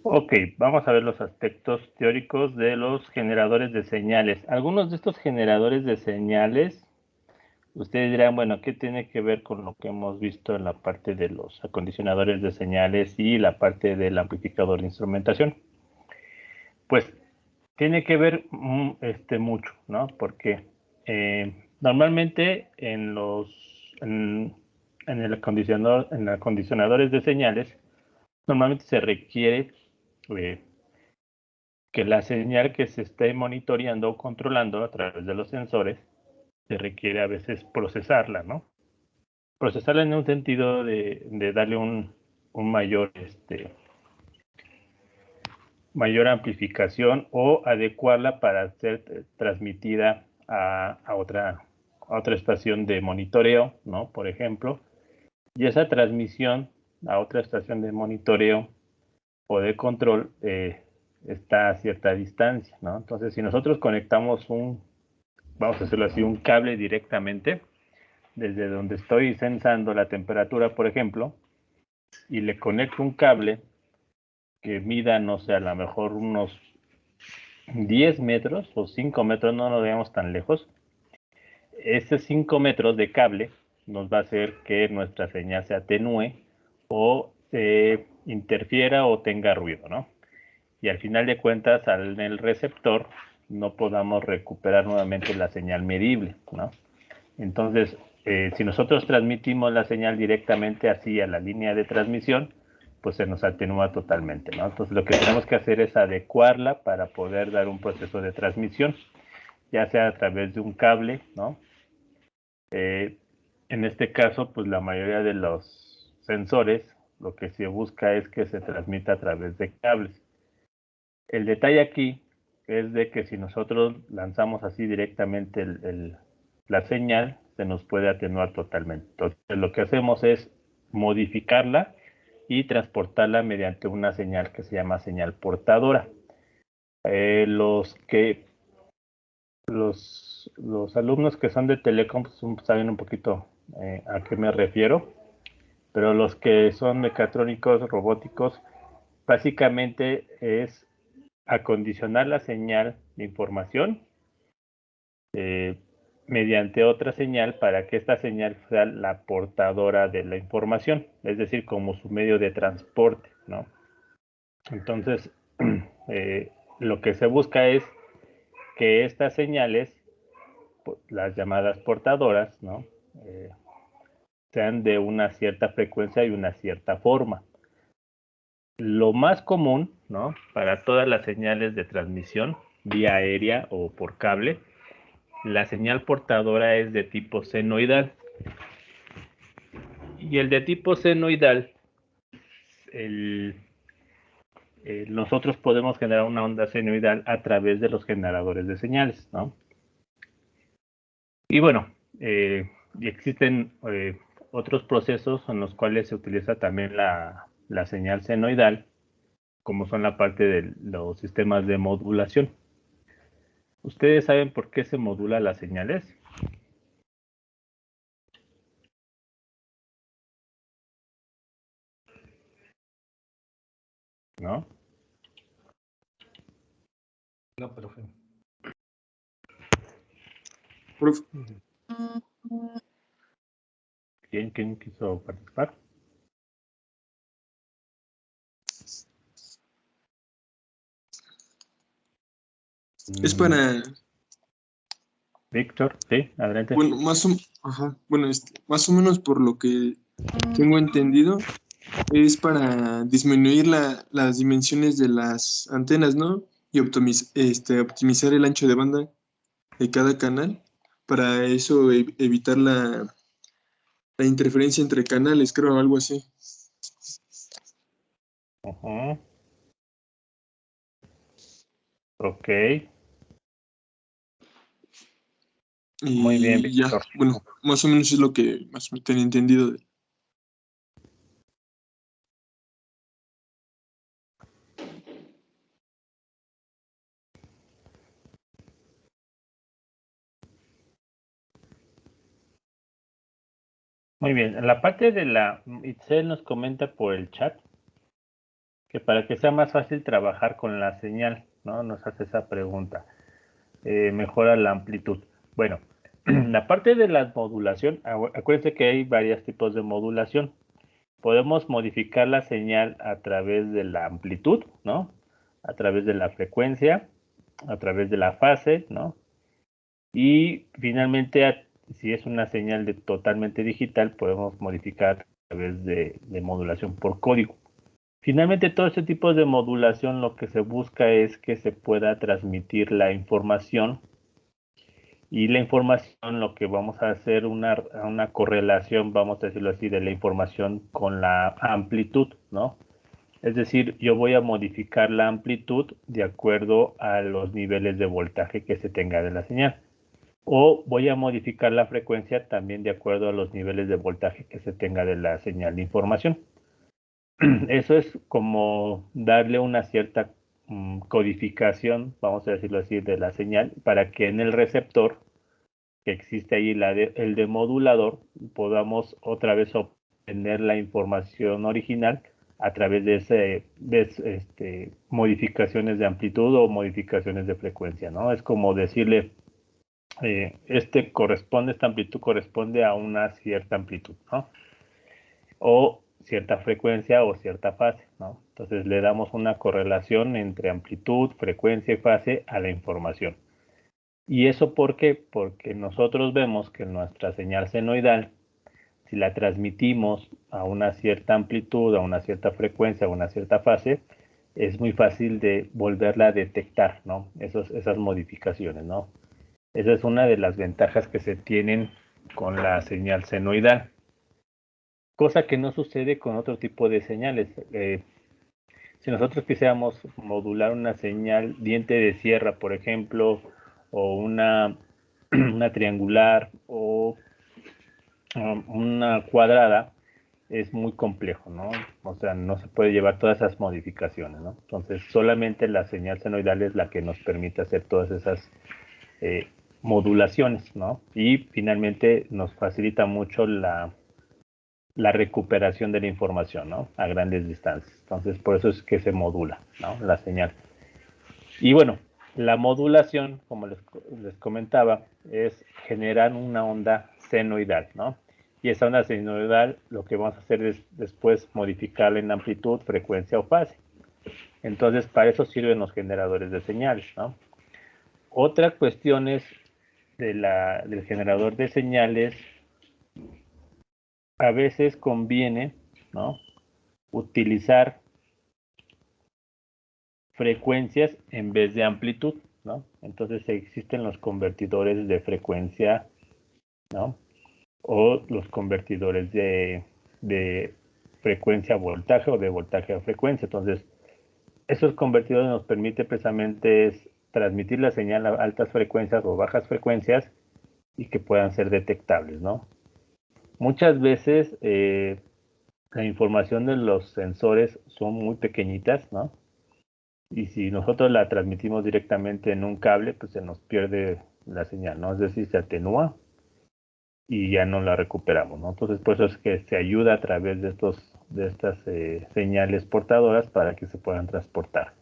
Ok, vamos a ver los aspectos teóricos de los generadores de señales. Algunos de estos generadores de señales, ustedes dirán, bueno, ¿qué tiene que ver con lo que hemos visto en la parte de los acondicionadores de señales y la parte del amplificador de instrumentación? Pues tiene que ver mucho, ¿no? Porque normalmente en el acondicionadores de señales, normalmente se requiere que la señal que se esté monitoreando o controlando a través de los sensores, se requiere a veces procesarla, ¿no? Procesarla en un sentido de darle un mayor, mayor amplificación o adecuarla para ser transmitida a otra estación de monitoreo, ¿no? Por ejemplo, y esa transmisión a otra estación de monitoreo o de control está a cierta distancia, ¿no? Entonces, si nosotros conectamos vamos a hacerlo así, un cable directamente, desde donde estoy sensando la temperatura, por ejemplo, y le conecto un cable que mida, no sé, a lo mejor unos 10 metros o 5 metros, no nos veamos tan lejos. Ese 5 metros de cable nos va a hacer que nuestra señal se atenúe o se interfiera o tenga ruido, ¿no? Y al final de cuentas, en el receptor no podamos recuperar nuevamente la señal medible, ¿no? Entonces, si nosotros transmitimos la señal directamente así a la línea de transmisión, pues se nos atenúa totalmente, ¿no? Entonces, lo que tenemos que hacer es adecuarla para poder dar un proceso de transmisión, ya sea a través de un cable, ¿no? En este caso, pues la mayoría de los sensores, lo que se busca es que se transmita a través de cables. El detalle aquí es de que si nosotros lanzamos así directamente la señal, se nos puede atenuar totalmente. Entonces, lo que hacemos es modificarla y transportarla mediante una señal que se llama señal portadora. Los alumnos que son de Telecom pues, saben un poquito a qué me refiero, pero los que son mecatrónicos, robóticos, básicamente es acondicionar la señal de información mediante otra señal para que esta señal sea la portadora de la información, es decir, como su medio de transporte, ¿no? Entonces, lo que se busca es que estas señales, las llamadas portadoras, ¿no? Sean de una cierta frecuencia y una cierta forma. Lo más común, ¿no? Para todas las señales de transmisión, vía aérea o por cable, la señal portadora es de tipo senoidal. Y el de tipo senoidal, nosotros podemos generar una onda senoidal a través de los generadores de señales, ¿no? Y bueno, existen otros procesos en los cuales se utiliza también la señal senoidal, como son la parte de los sistemas de modulación. ¿Ustedes saben por qué se modula las señales? ¿No? No, profe. Profe, ¿Quién quiso participar? es para, Víctor, sí, adelante. bueno, más o menos por lo que tengo entendido, es para disminuir las dimensiones de las antenas, ¿no? Y optimizar el ancho de banda de cada canal. Para eso evitar la interferencia entre canales, creo, algo así. Ajá. Ok, muy bien, Y ya, Víctor. bueno, más o menos es lo que más me tenía entendido de, Muy bien, en la parte de la Itzel nos comenta por el chat que para que sea más fácil trabajar con la señal, ¿no? Nos hace esa pregunta. Mejora la amplitud. Bueno, la parte de la modulación, acuérdense que hay varios tipos de modulación. Podemos modificar la señal a través de la amplitud, ¿no? A través de la frecuencia, a través de la fase, ¿no? Y finalmente, si es una señal totalmente digital, podemos modificar a través de modulación por código. Finalmente, todo este tipo de modulación lo que se busca es que se pueda transmitir la información y la información, lo que vamos a hacer una correlación, vamos a decirlo así, de la información con la amplitud, ¿no? Es decir, yo voy a modificar la amplitud de acuerdo a los niveles de voltaje que se tenga de la señal. O voy a modificar la frecuencia también de acuerdo a los niveles de voltaje que se tenga de la señal de información. Eso es como darle una cierta codificación, vamos a decirlo así, de la señal para que en el receptor que existe ahí, el demodulador, podamos otra vez obtener la información original a través de modificaciones de amplitud o modificaciones de frecuencia, ¿no? Es como decirle, esta amplitud corresponde a una cierta amplitud, ¿no? O cierta frecuencia o cierta fase, ¿no? Entonces le damos una correlación entre amplitud, frecuencia y fase a la información. ¿Y eso por qué? Porque nosotros vemos que nuestra señal senoidal, si la transmitimos a una cierta amplitud, a una cierta frecuencia, a una cierta fase, es muy fácil de volverla a detectar, ¿no? Esas modificaciones, ¿no? Esa es una de las ventajas que se tienen con la señal senoidal, cosa que no sucede con otro tipo de señales. Si nosotros quisiéramos modular una señal diente de sierra, por ejemplo, o una triangular o una cuadrada, es muy complejo, ¿no? O sea, no se puede llevar todas esas modificaciones, ¿no? Entonces, solamente la señal senoidal es la que nos permite hacer todas esas eh, modulaciones, ¿no? Y finalmente nos facilita mucho la recuperación de la información, ¿no? A grandes distancias. Entonces, por eso es que se modula, ¿no? La señal. Y bueno, la modulación, como les comentaba, es generar una onda senoidal, ¿no? Y esa onda senoidal lo que vamos a hacer es después modificarla en amplitud, frecuencia o fase. Entonces, para eso sirven los generadores de señales, ¿no? Otra cuestión es del generador de señales, a veces conviene, ¿no? Utilizar frecuencias en vez de amplitud, ¿no? Entonces existen los convertidores de frecuencia, ¿no? O los convertidores de frecuencia a voltaje o de voltaje a frecuencia. Entonces, esos convertidores nos permiten precisamente transmitir la señal a altas frecuencias o bajas frecuencias y que puedan ser detectables, ¿no? Muchas veces la información de los sensores son muy pequeñitas, ¿no? Y si nosotros la transmitimos directamente en un cable, pues se nos pierde la señal, ¿no? Es decir, se atenúa y ya no la recuperamos, ¿no? Entonces, por eso es que se ayuda a través de estas señales portadoras para que se puedan transportar.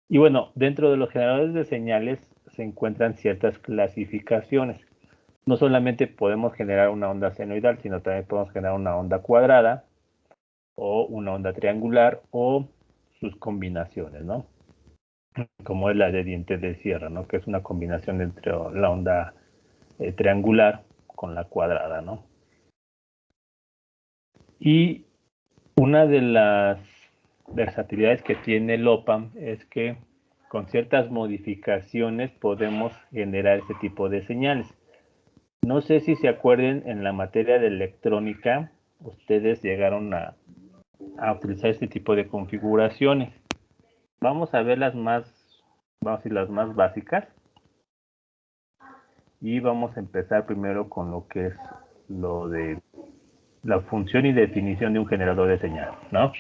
Y bueno, dentro de los generadores de señales se encuentran ciertas clasificaciones. No solamente podemos generar una onda senoidal, sino también podemos generar una onda cuadrada o una onda triangular o sus combinaciones, ¿no? Como es la de dientes de sierra, ¿no? Que es una combinación entre la onda triangular con la cuadrada, ¿no? Y una de las versatilidades que tiene el OPAM es que con ciertas modificaciones podemos generar ese tipo de señales. No sé si se acuerden, en la materia de electrónica, ustedes llegaron a utilizar este tipo de configuraciones. Vamos a ver vamos a decir las más básicas. Y vamos a empezar primero con lo que es lo de la función y definición de un generador de señal, ¿no?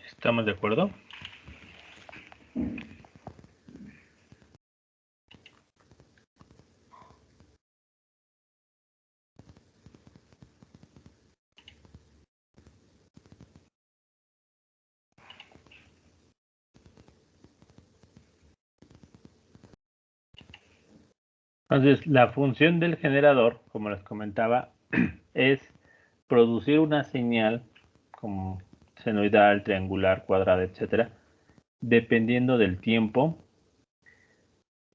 ¿Estamos de acuerdo? Entonces, la función del generador, como les comentaba, es producir una señal como senoidal, triangular, cuadrada, etcétera, dependiendo del tiempo,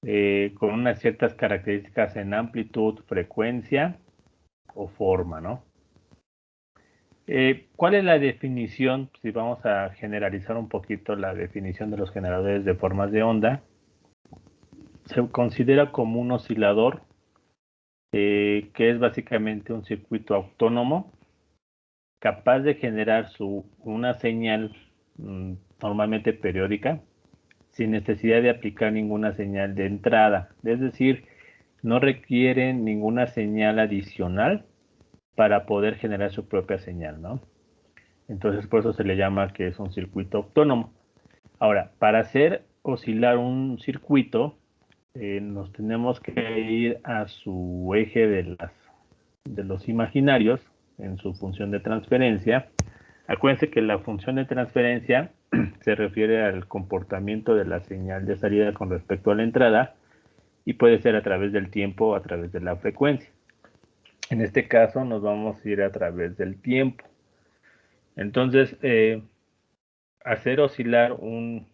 con unas ciertas características en amplitud, frecuencia o forma, ¿no? ¿Cuál es la definición? Si vamos a generalizar un poquito la definición de los generadores de formas de onda, se considera como un oscilador que es básicamente un circuito autónomo capaz de generar una señal normalmente periódica sin necesidad de aplicar ninguna señal de entrada. Es decir, no requieren ninguna señal adicional para poder generar su propia señal, ¿no? Entonces, por eso se le llama que es un circuito autónomo. Ahora, para hacer oscilar un circuito, nos tenemos que ir a su eje de los imaginarios en su función de transferencia. Acuérdense que la función de transferencia se refiere al comportamiento de la señal de salida con respecto a la entrada y puede ser a través del tiempo o a través de la frecuencia. En este caso nos vamos a ir a través del tiempo. Entonces, hacer oscilar un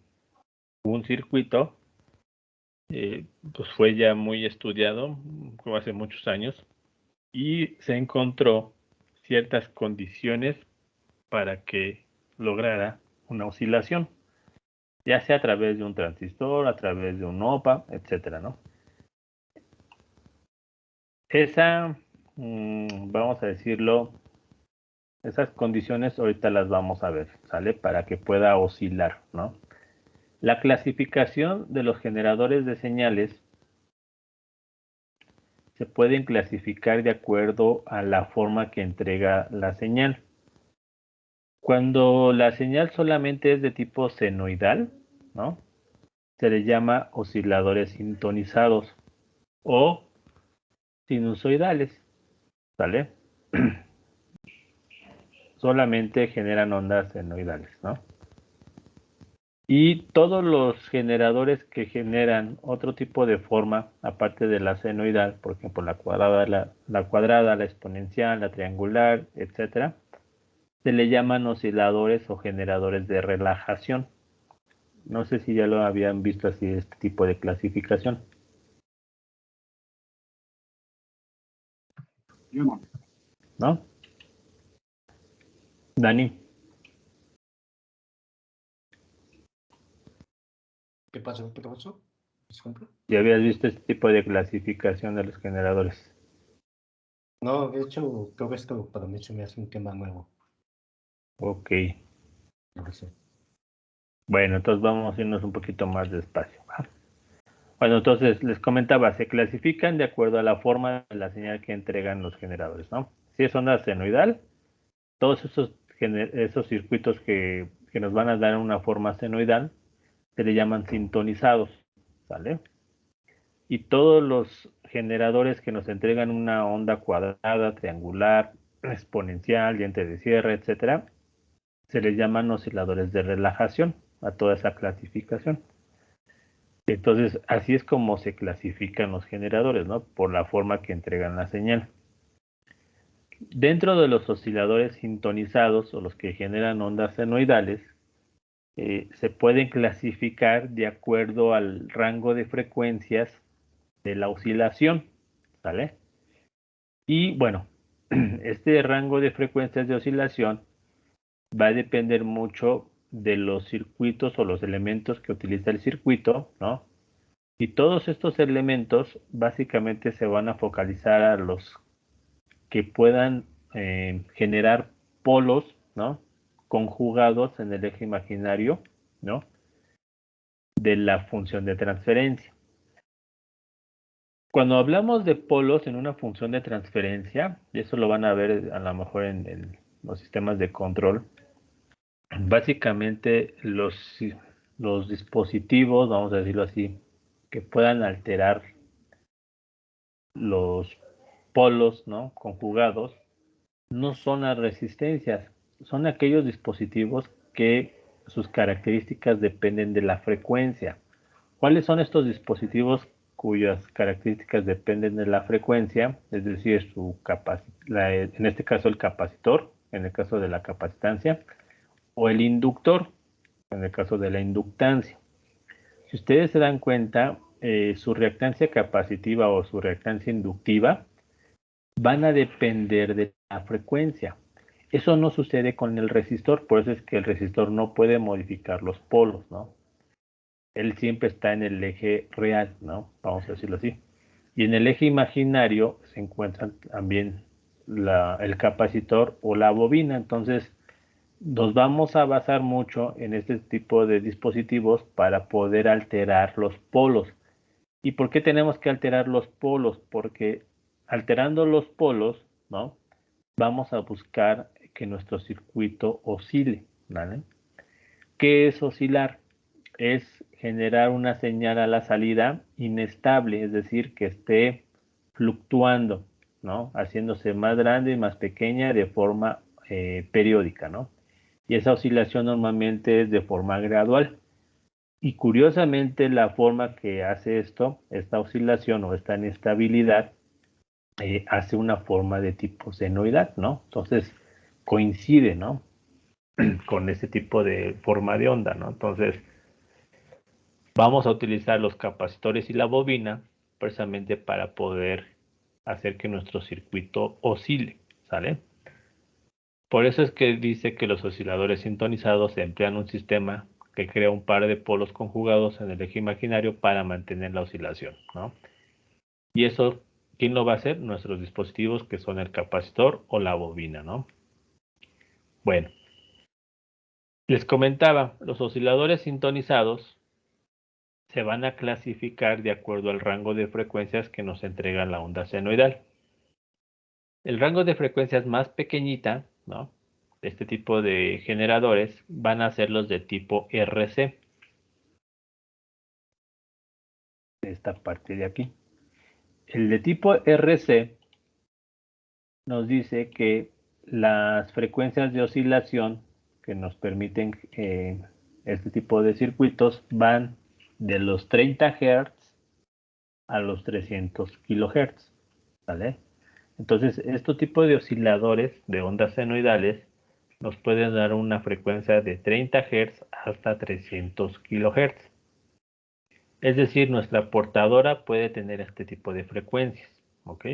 circuito pues fue ya muy estudiado, como hace muchos años, y se encontró ciertas condiciones para que lograra una oscilación, ya sea a través de un transistor, a través de un OPA, etcétera, ¿no? Vamos a decirlo, esas condiciones ahorita las vamos a ver, ¿sale? Para que pueda oscilar, ¿no? La clasificación de los generadores de señales se pueden clasificar de acuerdo a la forma que entrega la señal. Cuando la señal solamente es de tipo senoidal, ¿no? Se le llama osciladores sintonizados o sinusoidales, ¿sale? Solamente generan ondas senoidales, ¿no? Y todos los generadores que generan otro tipo de forma, aparte de la senoidal, por ejemplo, la cuadrada, la exponencial, la triangular, etcétera, se le llaman osciladores o generadores de relajación. No sé si ya lo habían visto así, este tipo de clasificación. ¿No? Dani, ¿Qué pasó? ¿Qué pasó? Disculpe. ¿ya habías visto este tipo de clasificación de los generadores? No, de hecho, creo que esto para mí se me hace un tema nuevo. Ok. No lo sé. Bueno, entonces vamos a irnos un poquito más despacio, ¿va? Bueno, entonces les comentaba, se clasifican de acuerdo a la forma de la señal que entregan los generadores, ¿no? Si es onda senoidal, todos esos circuitos que nos van a dar una forma senoidal se le llaman sintonizados, ¿sale? Y todos los generadores que nos entregan una onda cuadrada, triangular, exponencial, diente de cierre, etcétera, se les llaman osciladores de relajación a toda esa clasificación. Entonces, así es como se clasifican los generadores, ¿no? Por la forma que entregan la señal. Dentro de los osciladores sintonizados o los que generan ondas senoidales, se pueden clasificar de acuerdo al rango de frecuencias de la oscilación, ¿vale? Y bueno, este rango de frecuencias de oscilación va a depender mucho de los circuitos o los elementos que utiliza el circuito, ¿no? Y todos estos elementos básicamente se van a focalizar a los que puedan generar polos, ¿no? Conjugados en el eje imaginario, ¿no? De la función de transferencia. Cuando hablamos de polos en una función de transferencia, y eso lo van a ver a lo mejor en los sistemas de control, Básicamente los dispositivos, vamos a decirlo así, que puedan alterar los polos, ¿no?, conjugados, no son las resistencias, son aquellos dispositivos que sus características dependen de la frecuencia. ¿Cuáles son estos dispositivos cuyas características dependen de la frecuencia? Es decir, en este caso el capacitor, en el caso de la capacitancia, o el inductor, en el caso de la inductancia. Si ustedes se dan cuenta, su reactancia capacitiva o su reactancia inductiva van a depender de la frecuencia. Eso no sucede con el resistor, por eso es que el resistor no puede modificar los polos, ¿no? Él siempre está en el eje real, ¿no? Vamos a decirlo así. Y en el eje imaginario se encuentran también el capacitor o la bobina. Entonces, nos vamos a basar mucho en este tipo de dispositivos para poder alterar los polos. ¿Y por qué tenemos que alterar los polos? Porque alterando los polos, ¿no?, vamos a buscar que nuestro circuito oscile, ¿vale? ¿Qué es oscilar? Es generar una señal a la salida inestable, es decir, que esté fluctuando, ¿no?, haciéndose más grande y más pequeña de forma periódica, ¿no? Y esa oscilación normalmente es de forma gradual. Y curiosamente la forma que hace esta oscilación o esta inestabilidad, hace una forma de tipo senoidal, ¿no? Entonces coincide, ¿no?, con ese tipo de forma de onda, ¿no? Entonces vamos a utilizar los capacitores y la bobina precisamente para poder hacer que nuestro circuito oscile, ¿sale? Por eso es que dice que los osciladores sintonizados emplean un sistema que crea un par de polos conjugados en el eje imaginario para mantener la oscilación, ¿no? Y eso, ¿quién lo va a hacer? Nuestros dispositivos, que son el capacitor o la bobina, ¿no? Bueno, les comentaba, los osciladores sintonizados se van a clasificar de acuerdo al rango de frecuencias que nos entrega la onda senoidal. El rango de frecuencias más pequeñita, ¿no?, de este tipo de generadores van a ser los de tipo RC. Esta parte de aquí. El de tipo RC nos dice que las frecuencias de oscilación que nos permiten este tipo de circuitos van de los 30 Hz a los 300 kHz, ¿vale? Entonces, este tipo de osciladores de ondas senoidales nos pueden dar una frecuencia de 30 Hz hasta 300 kHz. Es decir, nuestra portadora puede tener este tipo de frecuencias, ¿ok?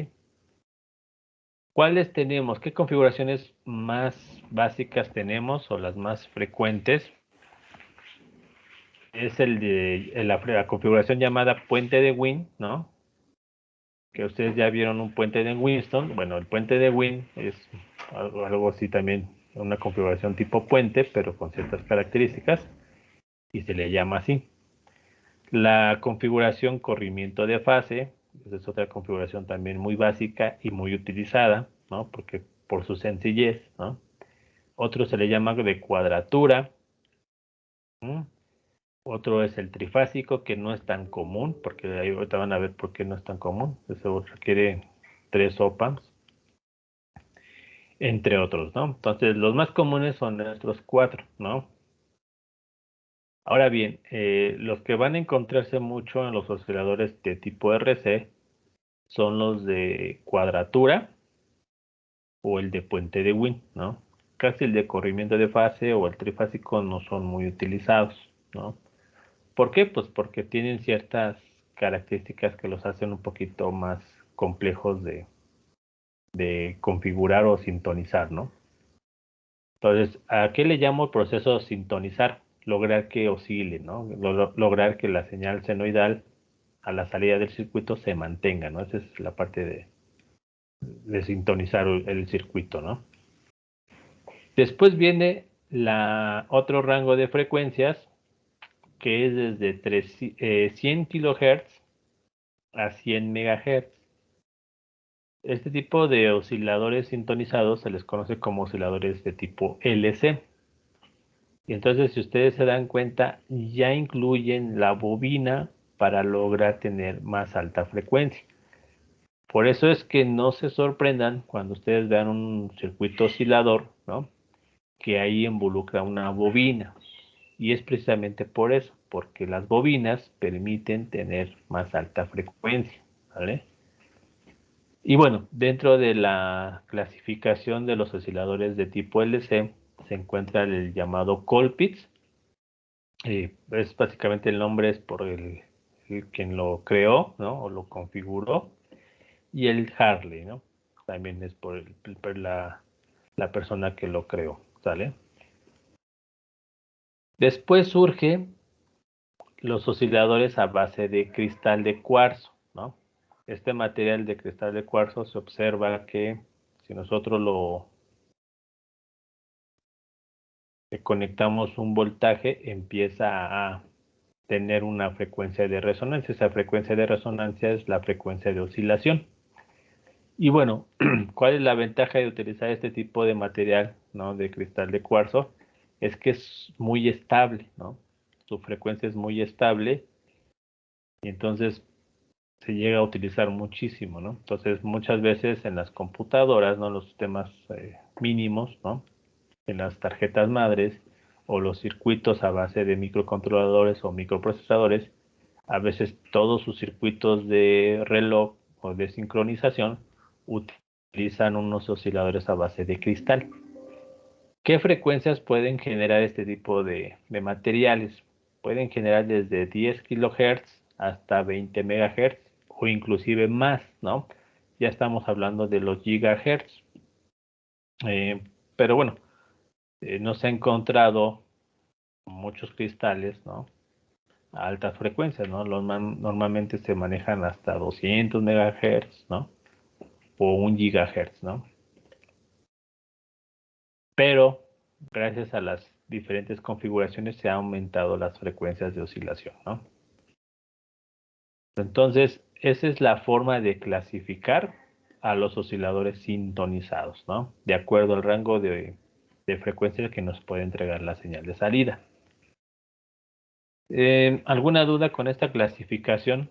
¿Cuáles tenemos? ¿Qué configuraciones más básicas tenemos o las más frecuentes? Es la configuración llamada puente de Wien, ¿no? Que ustedes ya vieron un puente de Winston. Bueno, el puente de Wien es algo así también, una configuración tipo puente, pero con ciertas características, y se le llama así. La configuración corrimiento de fase, esa es otra configuración también muy básica y muy utilizada, ¿no?, porque por su sencillez, ¿no? Otro se le llama de cuadratura. Otro es el trifásico, que no es tan común, porque ahí ahorita van a ver por qué no es tan común. Eso requiere 3 opamps, entre otros, ¿no? Entonces, los más comunes son estos 4, ¿no? Ahora bien, los que van a encontrarse mucho en los osciladores de tipo RC son los de cuadratura o el de puente de Wien, ¿no? Casi el de corrimiento de fase o el trifásico no son muy utilizados, ¿no? ¿Por qué? Pues porque tienen ciertas características que los hacen un poquito más complejos de configurar o sintonizar, ¿no? Entonces, ¿a qué le llamo proceso sintonizar? Lograr que oscile, ¿no? Lograr que la señal senoidal a la salida del circuito se mantenga, ¿no? Esa es la parte de sintonizar el circuito, ¿no? Después viene otro rango de frecuencias, que es desde 100 kHz a 100 MHz. Este tipo de osciladores sintonizados se les conoce como osciladores de tipo LC. Y entonces, si ustedes se dan cuenta, ya incluyen la bobina para lograr tener más alta frecuencia. Por eso es que no se sorprendan cuando ustedes vean un circuito oscilador, ¿no? Que ahí involucra una bobina. Y es precisamente por eso, porque las bobinas permiten tener más alta frecuencia, ¿vale? Y bueno, dentro de la clasificación de los osciladores de tipo LC se encuentra el llamado Colpitts. Es básicamente el nombre es por quien lo creó, ¿no? O lo configuró. Y el Hartley, ¿no? También es por la persona que lo creó, ¿sale? Después surge los osciladores a base de cristal de cuarzo, ¿no? Este material de cristal de cuarzo se observa que si nosotros le conectamos un voltaje, empieza a tener una frecuencia de resonancia. Esa frecuencia de resonancia es la frecuencia de oscilación. Y bueno, ¿cuál es la ventaja de utilizar este tipo de material, ¿no? De cristal de cuarzo? Es que es muy estable, ¿no? Su frecuencia es muy estable y entonces se llega a utilizar muchísimo, ¿no? Entonces, muchas veces en las computadoras, ¿no? Los sistemas mínimos, ¿no? En las tarjetas madres o los circuitos a base de microcontroladores o microprocesadores, a veces todos sus circuitos de reloj o de sincronización utilizan unos osciladores a base de cristal. ¿Qué frecuencias pueden generar este tipo de materiales? Pueden generar desde 10 kHz hasta 20 MHz o inclusive más, ¿no? Ya estamos hablando de los gigahertz. Pero bueno, no se ha encontrado muchos cristales, ¿no? A altas frecuencias, ¿no? Normalmente se manejan hasta 200 MHz, ¿no? O 1 GHz, ¿no? Pero gracias a las diferentes configuraciones se han aumentado las frecuencias de oscilación, ¿no? Entonces, esa es la forma de clasificar a los osciladores sintonizados, ¿no? De acuerdo al rango de frecuencia que nos puede entregar la señal de salida. ¿Alguna duda con esta clasificación?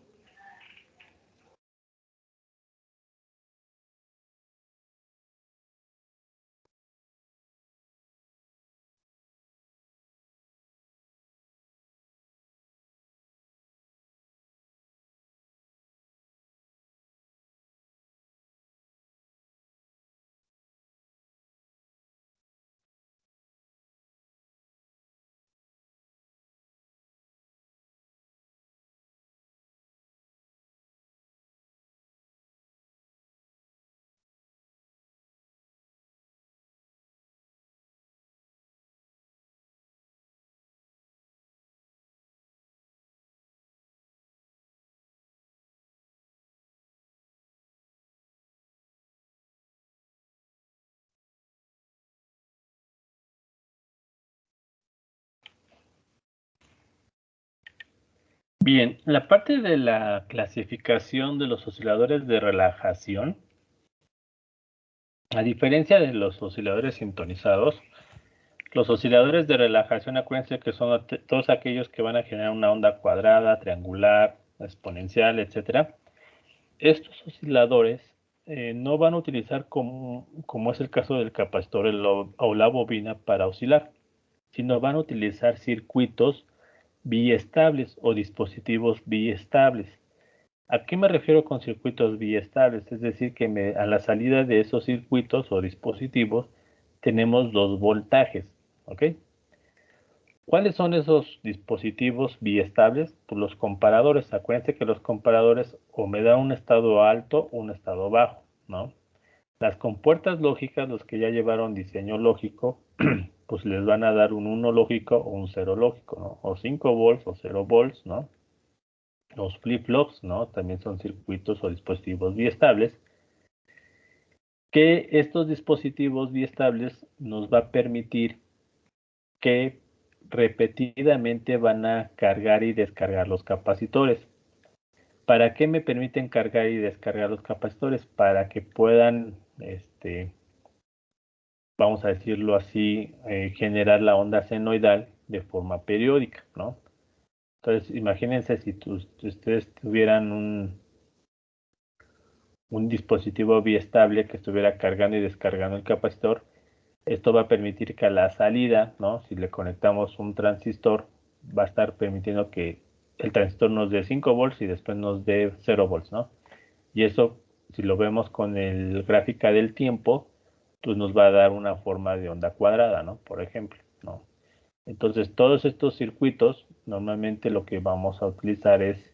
Bien, la parte de la clasificación de los osciladores de relajación, a diferencia de los osciladores sintonizados, los osciladores de relajación, acuérdense que son todos aquellos que van a generar una onda cuadrada, triangular, exponencial, etcétera. Estos osciladores no van a utilizar como es el caso del capacitor o la bobina para oscilar, sino van a utilizar circuitos biestables o dispositivos biestables. ¿A qué me refiero con circuitos biestables? Es decir, que a la salida de esos circuitos o dispositivos tenemos dos voltajes, ¿ok? ¿Cuáles son esos dispositivos biestables? Pues los comparadores. Acuérdense que los comparadores o me dan un estado alto o un estado bajo, ¿no? Las compuertas lógicas, los que ya llevaron diseño lógico, pues les van a dar un 1 lógico o un 0 lógico, ¿no? O 5 volts o 0 volts, ¿no? Los flip-flops, ¿no? También son circuitos o dispositivos biestables. Que estos dispositivos biestables nos va a permitir que repetidamente van a cargar y descargar los capacitores. ¿Para qué me permiten cargar y descargar los capacitores? Para que puedan vamos a decirlo así, generar la onda senoidal de forma periódica, ¿no? Entonces, imagínense si ustedes tuvieran un dispositivo biestable que estuviera cargando y descargando el capacitor. Esto va a permitir que a la salida, ¿no? Si le conectamos un transistor, va a estar permitiendo que el transistor nos dé 5 volts y después nos dé 0 volts, ¿no? Y eso, si lo vemos con el gráfica del tiempo, pues nos va a dar una forma de onda cuadrada, ¿no? Por ejemplo, ¿no? Entonces, todos estos circuitos, normalmente lo que vamos a utilizar es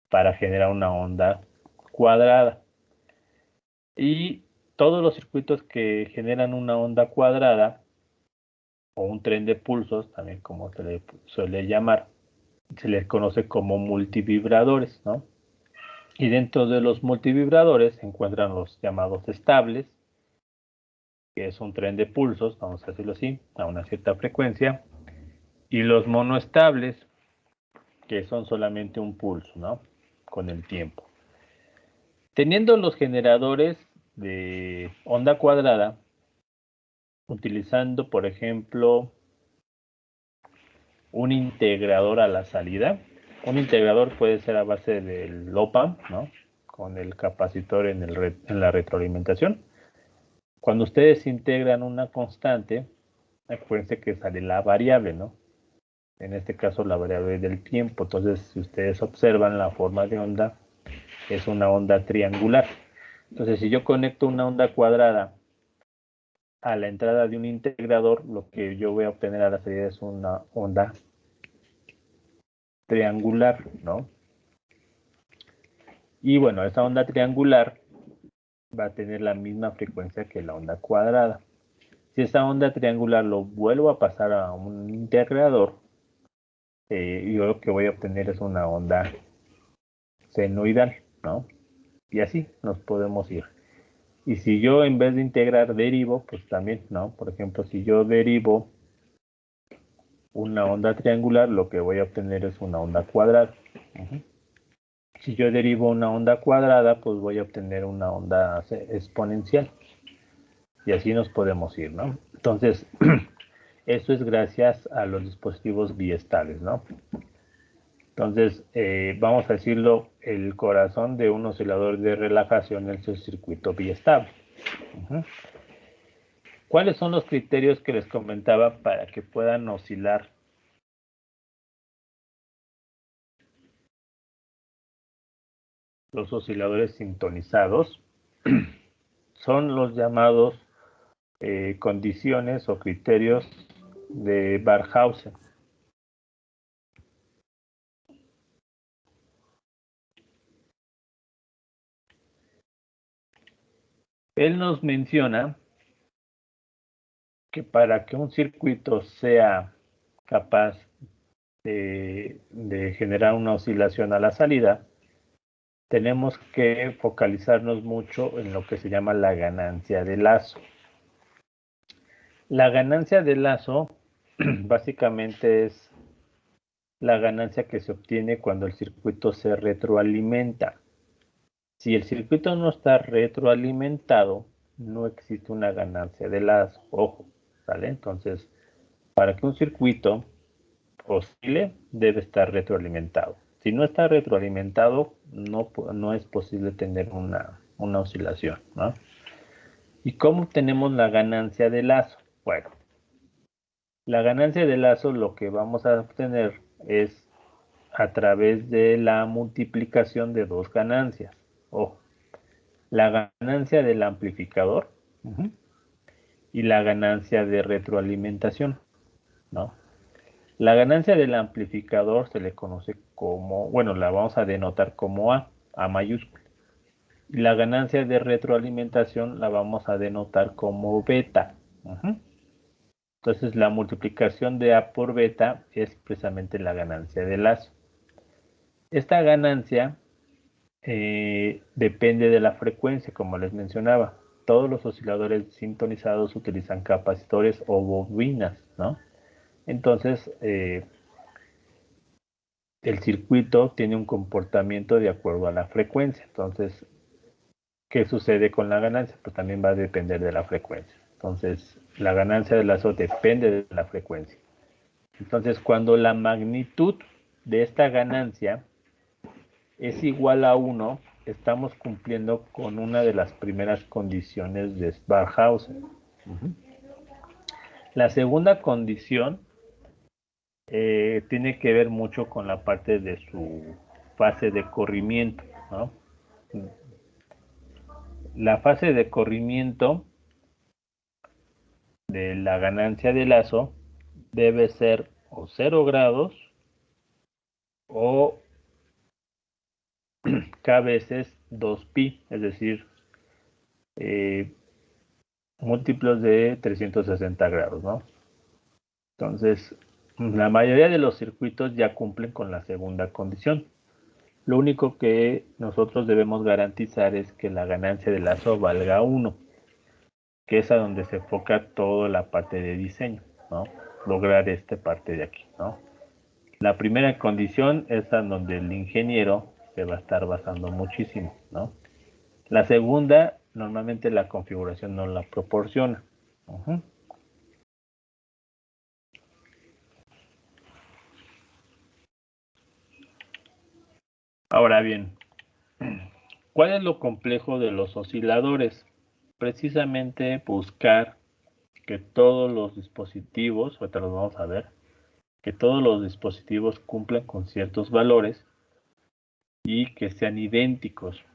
para generar una onda cuadrada. Y todos los circuitos que generan una onda cuadrada, o un tren de pulsos, también como se le suele llamar, se les conoce como multivibradores, ¿no? Y dentro de los multivibradores se encuentran los llamados estables, que es un tren de pulsos, vamos a decirlo así, a una cierta frecuencia, y los monoestables, que son solamente un pulso, ¿no? Con el tiempo. Teniendo los generadores de onda cuadrada, utilizando, por ejemplo, un integrador a la salida. Un integrador puede ser a base del op-amp, ¿no? Con el capacitor en la retroalimentación. Cuando ustedes integran una constante, acuérdense que sale la variable, ¿no? En este caso la variable del tiempo. Entonces, si ustedes observan la forma de onda, es una onda triangular. Entonces, si yo conecto una onda cuadrada a la entrada de un integrador, lo que yo voy a obtener a la salida es una onda triangular, ¿no? Y bueno, esa onda triangular va a tener la misma frecuencia que la onda cuadrada. Si esa onda triangular lo vuelvo a pasar a un integrador, yo lo que voy a obtener es una onda senoidal, ¿no? Y así nos podemos ir. Y si yo en vez de integrar derivo, pues también, ¿no? Por ejemplo, si yo derivo una onda triangular, lo que voy a obtener es una onda cuadrada. Si yo derivo una onda cuadrada, pues voy a obtener una onda exponencial. Y así nos podemos ir, ¿no? Entonces, eso es gracias a los dispositivos biestables, ¿no? Entonces, vamos a decirlo, el corazón de un oscilador de relajación es el circuito biestable. ¿Cuáles son los criterios que les comentaba para que puedan oscilar? Los osciladores sintonizados son los llamados condiciones o criterios de Barkhausen. Él nos menciona que para que un circuito sea capaz de generar una oscilación a la salida, tenemos que focalizarnos mucho en lo que se llama la ganancia de lazo. La ganancia de lazo básicamente es la ganancia que se obtiene cuando el circuito se retroalimenta. Si el circuito no está retroalimentado, no existe una ganancia de lazo. Ojo, ¿vale? Entonces, para que un circuito oscile, debe estar retroalimentado. Si no está retroalimentado, no es posible tener una oscilación, ¿no? ¿Y cómo obtenemos la ganancia de lazo? Bueno, la ganancia de lazo lo que vamos a obtener es a través de la multiplicación de dos ganancias. Ojo, la ganancia del amplificador y la ganancia de retroalimentación, ¿no? La ganancia del amplificador se le conoce como, bueno, la vamos a denotar como A mayúscula. Y la ganancia de retroalimentación la vamos a denotar como beta. Entonces la multiplicación de A por beta es precisamente la ganancia de lazo. Esta ganancia depende de la frecuencia, como les mencionaba. Todos los osciladores sintonizados utilizan capacitores o bobinas, ¿no? Entonces, el circuito tiene un comportamiento de acuerdo a la frecuencia. Entonces, ¿qué sucede con la ganancia? Pues también va a depender de la frecuencia. Entonces, la ganancia de lazo depende de la frecuencia. Entonces, cuando la magnitud de esta ganancia es igual a 1, estamos cumpliendo con una de las primeras condiciones de Sbarhausen. La segunda condición tiene que ver mucho con la parte de su fase de corrimiento, ¿no? La fase de corrimiento de la ganancia de lazo debe ser o 0 grados o k veces 2pi, es decir, múltiplos de 360 grados, ¿no? Entonces, la mayoría de los circuitos ya cumplen con la segunda condición. Lo único que nosotros debemos garantizar es que la ganancia de lazo valga 1, que es a donde se enfoca toda la parte de diseño, ¿no? Lograr esta parte de aquí, ¿no? La primera condición es a donde el ingeniero se va a estar basando muchísimo, ¿no? La segunda, normalmente la configuración no la proporciona. Ahora bien, ¿cuál es lo complejo de los osciladores? Precisamente buscar que todos los dispositivos, ahorita los vamos a ver, que todos los dispositivos cumplan con ciertos valores y que sean idénticos.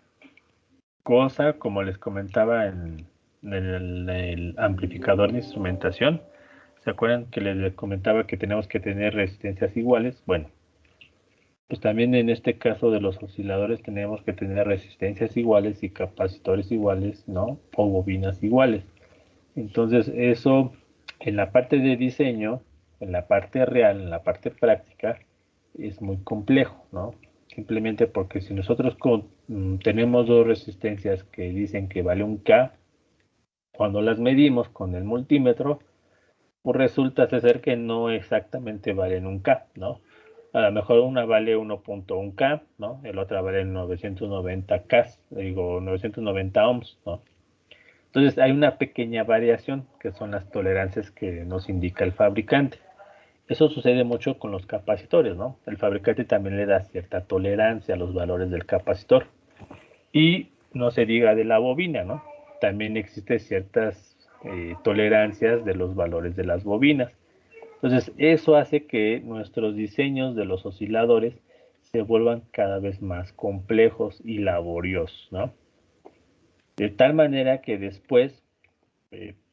Cosa, como les comentaba en el amplificador de instrumentación, ¿se acuerdan que les comentaba que tenemos que tener resistencias iguales? Bueno, pues también en este caso de los osciladores tenemos que tener resistencias iguales y capacitores iguales, ¿no? O bobinas iguales. Entonces eso en la parte de diseño, en la parte real, en la parte práctica, es muy complejo, ¿no? Simplemente porque si nosotros tenemos dos resistencias que dicen que vale un K, cuando las medimos con el multímetro, pues resulta ser que no exactamente valen un K, ¿no? A lo mejor una vale 1.1 K, ¿no? El otra vale 990 K, digo 990 ohms, ¿no? Entonces hay una pequeña variación que son las tolerancias que nos indica el fabricante. Eso sucede mucho con los capacitores, ¿no? El fabricante también le da cierta tolerancia a los valores del capacitor. Y no se diga de la bobina, ¿no? También existen ciertas tolerancias de los valores de las bobinas. Entonces, eso hace que nuestros diseños de los osciladores se vuelvan cada vez más complejos y laboriosos, ¿no? De tal manera que después,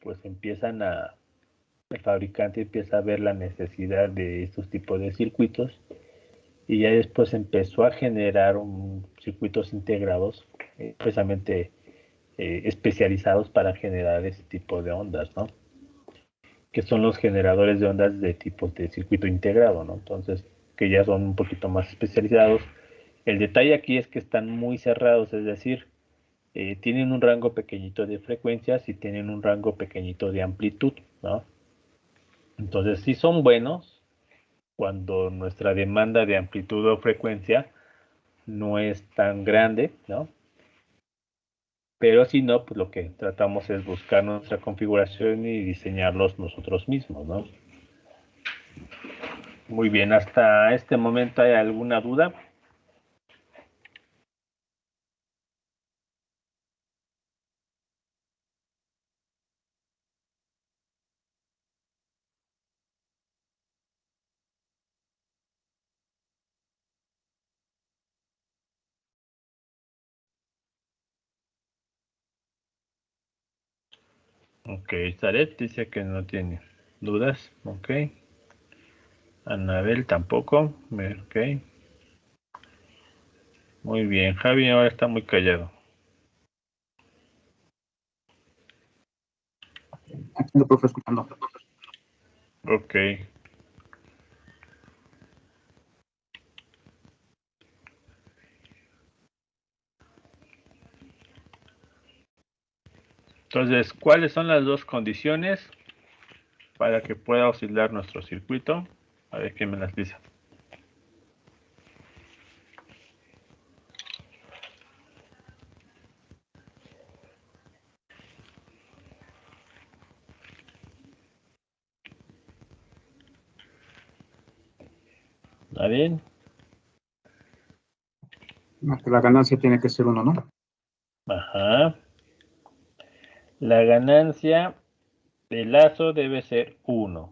pues el fabricante empieza a ver la necesidad de estos tipos de circuitos y ya después empezó a generar circuitos integrados, precisamente especializados para generar ese tipo de ondas, ¿no? Que son los generadores de ondas de tipos de circuito integrado, ¿no? Entonces, que ya son un poquito más especializados. El detalle aquí es que están muy cerrados, es decir, tienen un rango pequeñito de frecuencias y tienen un rango pequeñito de amplitud, ¿no? Entonces, sí son buenos cuando nuestra demanda de amplitud o frecuencia no es tan grande, ¿no? Pero si no, pues lo que tratamos es buscar nuestra configuración y diseñarlos nosotros mismos, ¿no? Muy bien, hasta este momento, ¿hay alguna duda? Ok, Zaret dice que no tiene dudas. Ok. Anabel tampoco. Ok. Muy bien. Javi ahora está muy callado. Aquí lo profe escuchando. Ok. Entonces, ¿cuáles son las dos condiciones para que pueda oscilar nuestro circuito? A ver quién me las dice. ¿Está bien? La ganancia tiene que ser 1, ¿no? Ajá. La ganancia del lazo debe ser 1,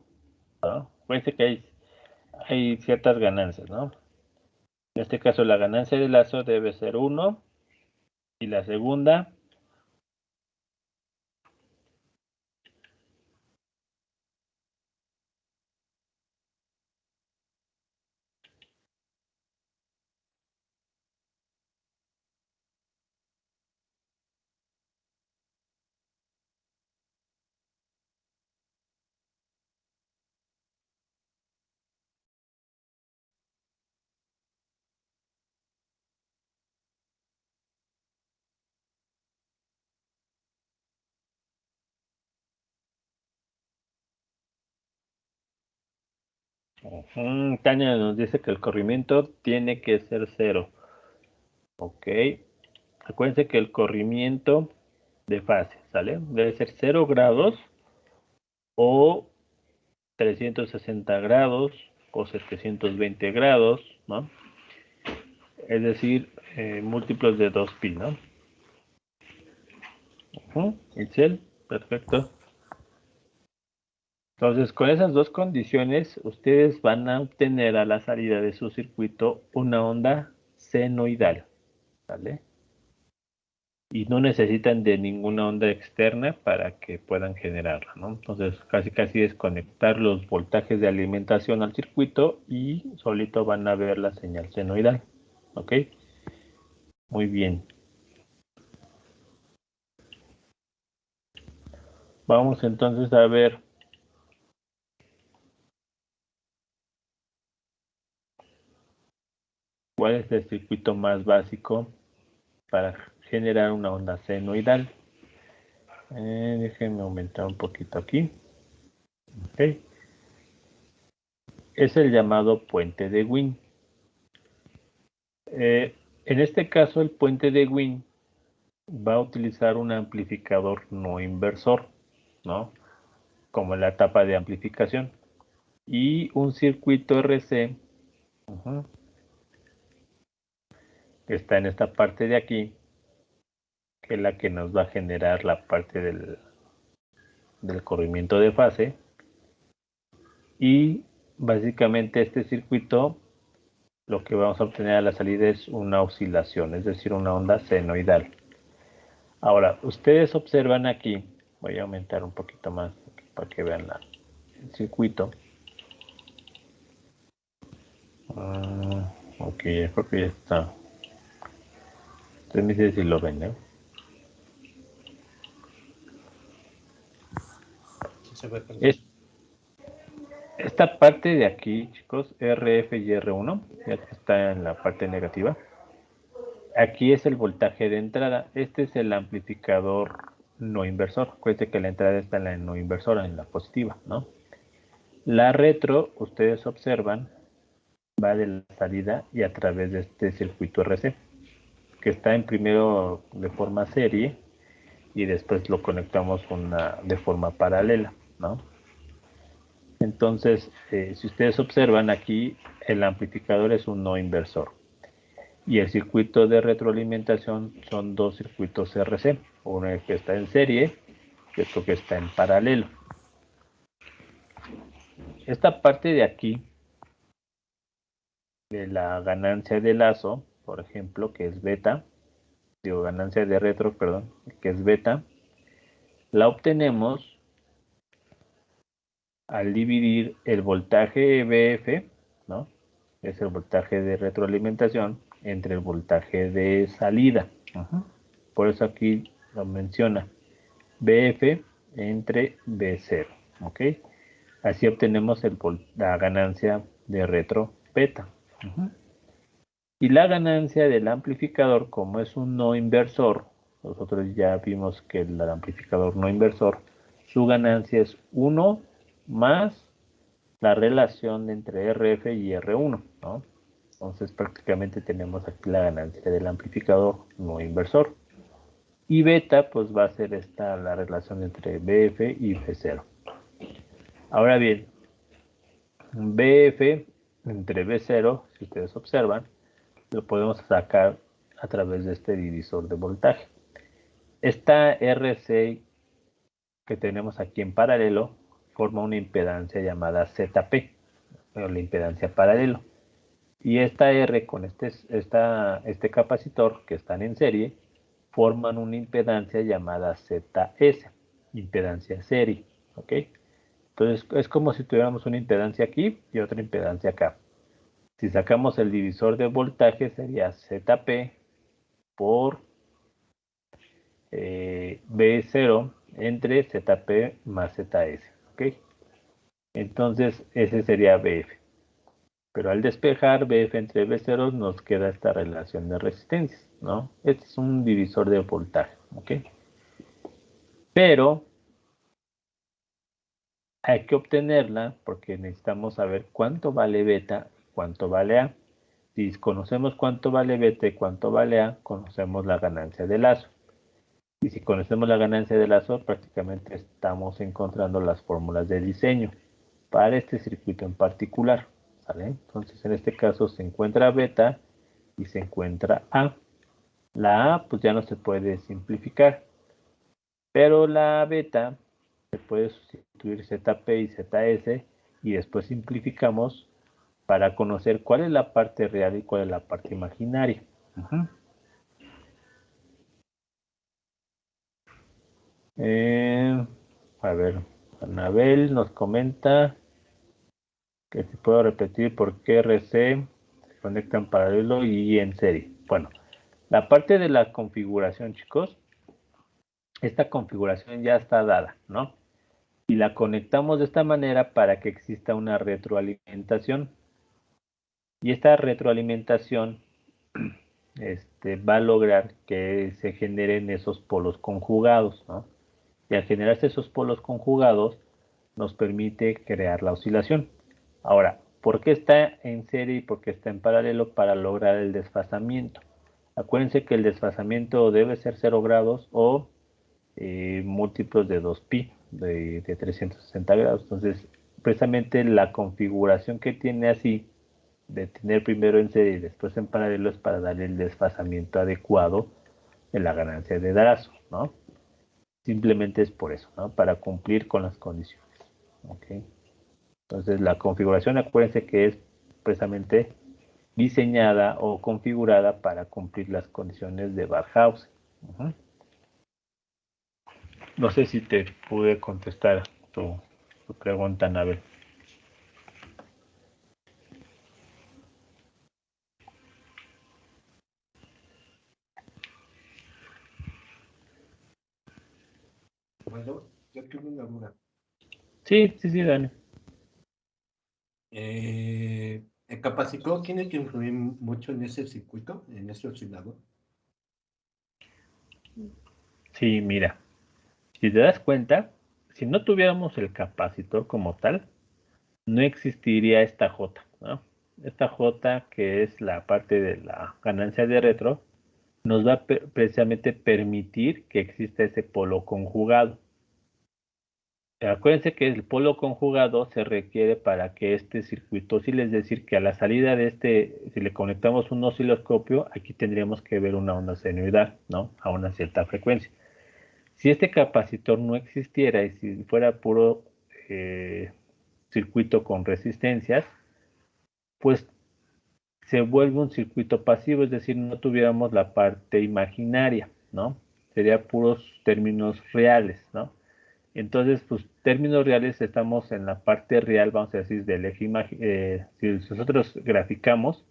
¿no? Parece que hay ciertas ganancias, ¿no? En este caso, la ganancia del lazo debe ser 1. Y la segunda, Tania nos dice que el corrimiento tiene que ser 0. Ok. Acuérdense que el corrimiento de fase, ¿sale? Debe ser 0 grados o 360 grados o 720 grados, ¿no? Es decir, múltiplos de 2pi, ¿no? Itzel, perfecto. Entonces, con esas dos condiciones, ustedes van a obtener a la salida de su circuito una onda senoidal, ¿vale? Y no necesitan de ninguna onda externa para que puedan generarla, ¿no? Entonces, casi es conectar los voltajes de alimentación al circuito y solito van a ver la señal senoidal, ¿ok? Muy bien. Vamos entonces a ver cuál es el circuito más básico para generar una onda senoidal. Déjenme aumentar un poquito aquí. Okay. Es el llamado puente de Wien. En este caso, el puente de Wien va a utilizar un amplificador no inversor, ¿no? Como en la etapa de amplificación. Y un circuito RC, que está en esta parte de aquí, que es la que nos va a generar la parte del corrimiento de fase. Y básicamente este circuito, lo que vamos a obtener a la salida es una oscilación, es decir, una onda senoidal. Ahora, ustedes observan aquí, voy a aumentar un poquito más para que vean el circuito. Ok, creo que ya está. Ustedes me dicen si lo ven, ¿eh? Se ve perfecto. Esta parte de aquí, chicos, RF y R1, ya que está en la parte negativa. Aquí es el voltaje de entrada. Este es el amplificador no inversor. Acuérdense que la entrada está en la no inversora, en la positiva, ¿no? La retro, ustedes observan, va de la salida y a través de este circuito RC, que está en primero de forma serie y después lo conectamos de forma paralela, ¿no? Entonces, si ustedes observan aquí, el amplificador es un no inversor. Y el circuito de retroalimentación son dos circuitos RC, uno que está en serie y otro que está en paralelo. Esta parte de aquí, de la ganancia de lazo, por ejemplo, que es beta, ganancia de retro, perdón, que es beta, la obtenemos al dividir el voltaje BF, ¿no? Es el voltaje de retroalimentación, entre el voltaje de salida. Por eso aquí lo menciona. BF entre B0, ¿ok? Así obtenemos la ganancia de retro beta. Y la ganancia del amplificador, como es un no inversor, nosotros ya vimos que el amplificador no inversor, su ganancia es 1 más la relación entre RF y R1, ¿no? Entonces prácticamente tenemos aquí la ganancia del amplificador no inversor. Y beta, pues va a ser la relación entre BF y B0. Ahora bien, BF entre B0, si ustedes observan, lo podemos sacar a través de este divisor de voltaje. Esta RC que tenemos aquí en paralelo forma una impedancia llamada ZP, o la impedancia paralelo. Y esta R con este capacitor que están en serie forman una impedancia llamada ZS, impedancia serie, ¿ok? Entonces es como si tuviéramos una impedancia aquí y otra impedancia acá. Si sacamos el divisor de voltaje sería ZP por B0 entre ZP más ZS, ¿ok? Entonces ese sería BF. Pero al despejar BF entre B0 nos queda esta relación de resistencias, ¿no? Este es un divisor de voltaje, ¿ok? Pero hay que obtenerla porque necesitamos saber cuánto vale beta y cuánto vale A. Si conocemos cuánto vale beta y cuánto vale A, conocemos la ganancia de lazo. Y si conocemos la ganancia de lazo, prácticamente estamos encontrando las fórmulas de diseño para este circuito en particular, ¿sale? Entonces, en este caso se encuentra beta y se encuentra A. La A, pues ya no se puede simplificar, pero la beta se puede sustituir ZP y ZS y después simplificamos para conocer cuál es la parte real y cuál es la parte imaginaria. A ver, Anabel nos comenta que si puedo repetir por qué RC se conecta en paralelo y en serie. Bueno, la parte de la configuración, chicos, esta configuración ya está dada, ¿no? Y la conectamos de esta manera para que exista una retroalimentación. Y esta retroalimentación va a lograr que se generen esos polos conjugados, ¿no? Y al generarse esos polos conjugados, nos permite crear la oscilación. Ahora, ¿por qué está en serie y por qué está en paralelo? Para lograr el desfasamiento. Acuérdense que el desfasamiento debe ser 0 grados o múltiplos de 2pi, de 360 grados. Entonces, precisamente la configuración que tiene así, de tener primero en serie y después en paralelo, es para darle el desfasamiento adecuado de la ganancia de Darazo, ¿no? Simplemente es por eso, ¿no? Para cumplir con las condiciones. ¿Ok? Entonces la configuración, acuérdense que es precisamente diseñada o configurada para cumplir las condiciones de Barkhausen. No sé si te pude contestar tu pregunta, Nabel. Bueno, yo tuve una duda. Sí, Dani. ¿El capacitor tiene que influir mucho en ese circuito, en ese oscilador? Sí, mira, si te das cuenta, si no tuviéramos el capacitor como tal, no existiría esta J, ¿no? Esta J, que es la parte de la ganancia de retro, nos va a precisamente permitir que exista ese polo conjugado. Acuérdense que el polo conjugado se requiere para que este circuito oscile, es decir, que a la salida de si le conectamos un osciloscopio, aquí tendríamos que ver una onda senoidal, ¿no? A una cierta frecuencia. Si este capacitor no existiera y si fuera puro circuito con resistencias, pues se vuelve un circuito pasivo, es decir, no tuviéramos la parte imaginaria, ¿no? Sería puros términos reales, ¿no? Entonces, pues términos reales estamos en la parte real, vamos a decir, del eje si nosotros graficamos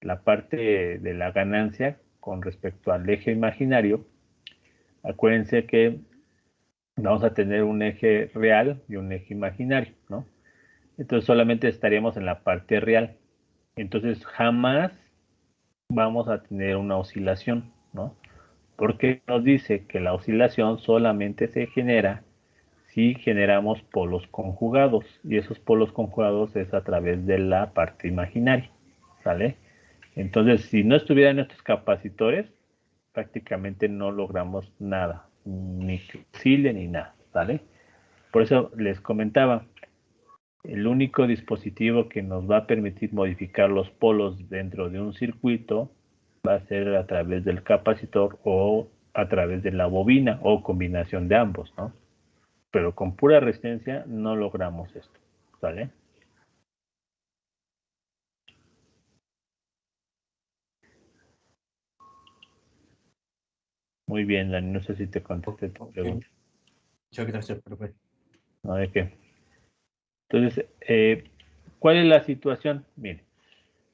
la parte de la ganancia con respecto al eje imaginario, acuérdense que vamos a tener un eje real y un eje imaginario, ¿no? Entonces solamente estaríamos en la parte real. Entonces jamás vamos a tener una oscilación, ¿no? Porque nos dice que la oscilación solamente se genera si generamos polos conjugados, y esos polos conjugados es a través de la parte imaginaria, ¿sale? Entonces, si no estuvieran estos capacitores, prácticamente no logramos nada, ni que oscile ni nada, ¿sale? Por eso les comentaba, El único dispositivo que nos va a permitir modificar los polos dentro de un circuito va a ser a través del capacitor o a través de la bobina o combinación de ambos, ¿no? Pero con pura resistencia no logramos esto, ¿vale? Muy bien, Dani, no sé si te contesté tu pregunta. Muchas gracias, profe. No, ¿de qué? Entonces, ¿cuál es la situación? Mire,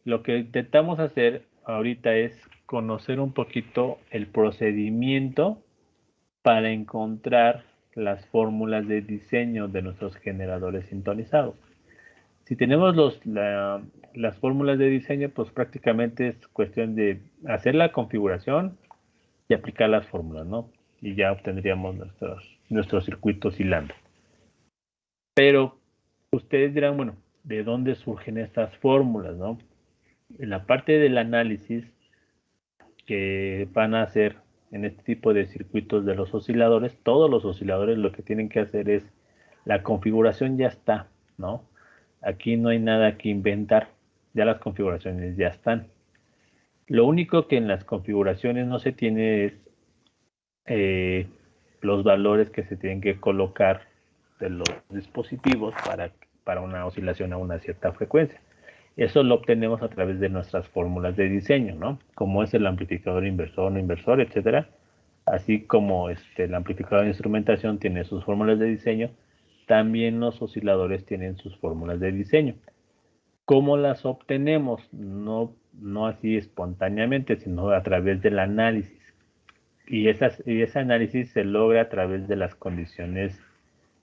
lo que intentamos hacer ahorita es conocer un poquito el procedimiento para encontrar las fórmulas de diseño de nuestros generadores sintonizados. Si tenemos las fórmulas de diseño, pues prácticamente es cuestión de hacer la configuración y aplicar las fórmulas, ¿no? Y ya obtendríamos nuestros circuitos hilando. Pero ustedes dirán, bueno, ¿de dónde surgen estas fórmulas, no? En la parte del análisis que van a hacer en este tipo de circuitos de los osciladores, todos los osciladores lo que tienen que hacer es, la configuración ya está, ¿no? Aquí no hay nada que inventar, ya las configuraciones ya están. Lo único que en las configuraciones no se tiene es los valores que se tienen que colocar de los dispositivos para una oscilación a una cierta frecuencia. Eso lo obtenemos a través de nuestras fórmulas de diseño, ¿no? Como es el amplificador inversor, no inversor, etcétera. Así como el amplificador de instrumentación tiene sus fórmulas de diseño, también los osciladores tienen sus fórmulas de diseño. ¿Cómo las obtenemos? No así espontáneamente, sino a través del análisis. Y ese análisis se logra a través de las condiciones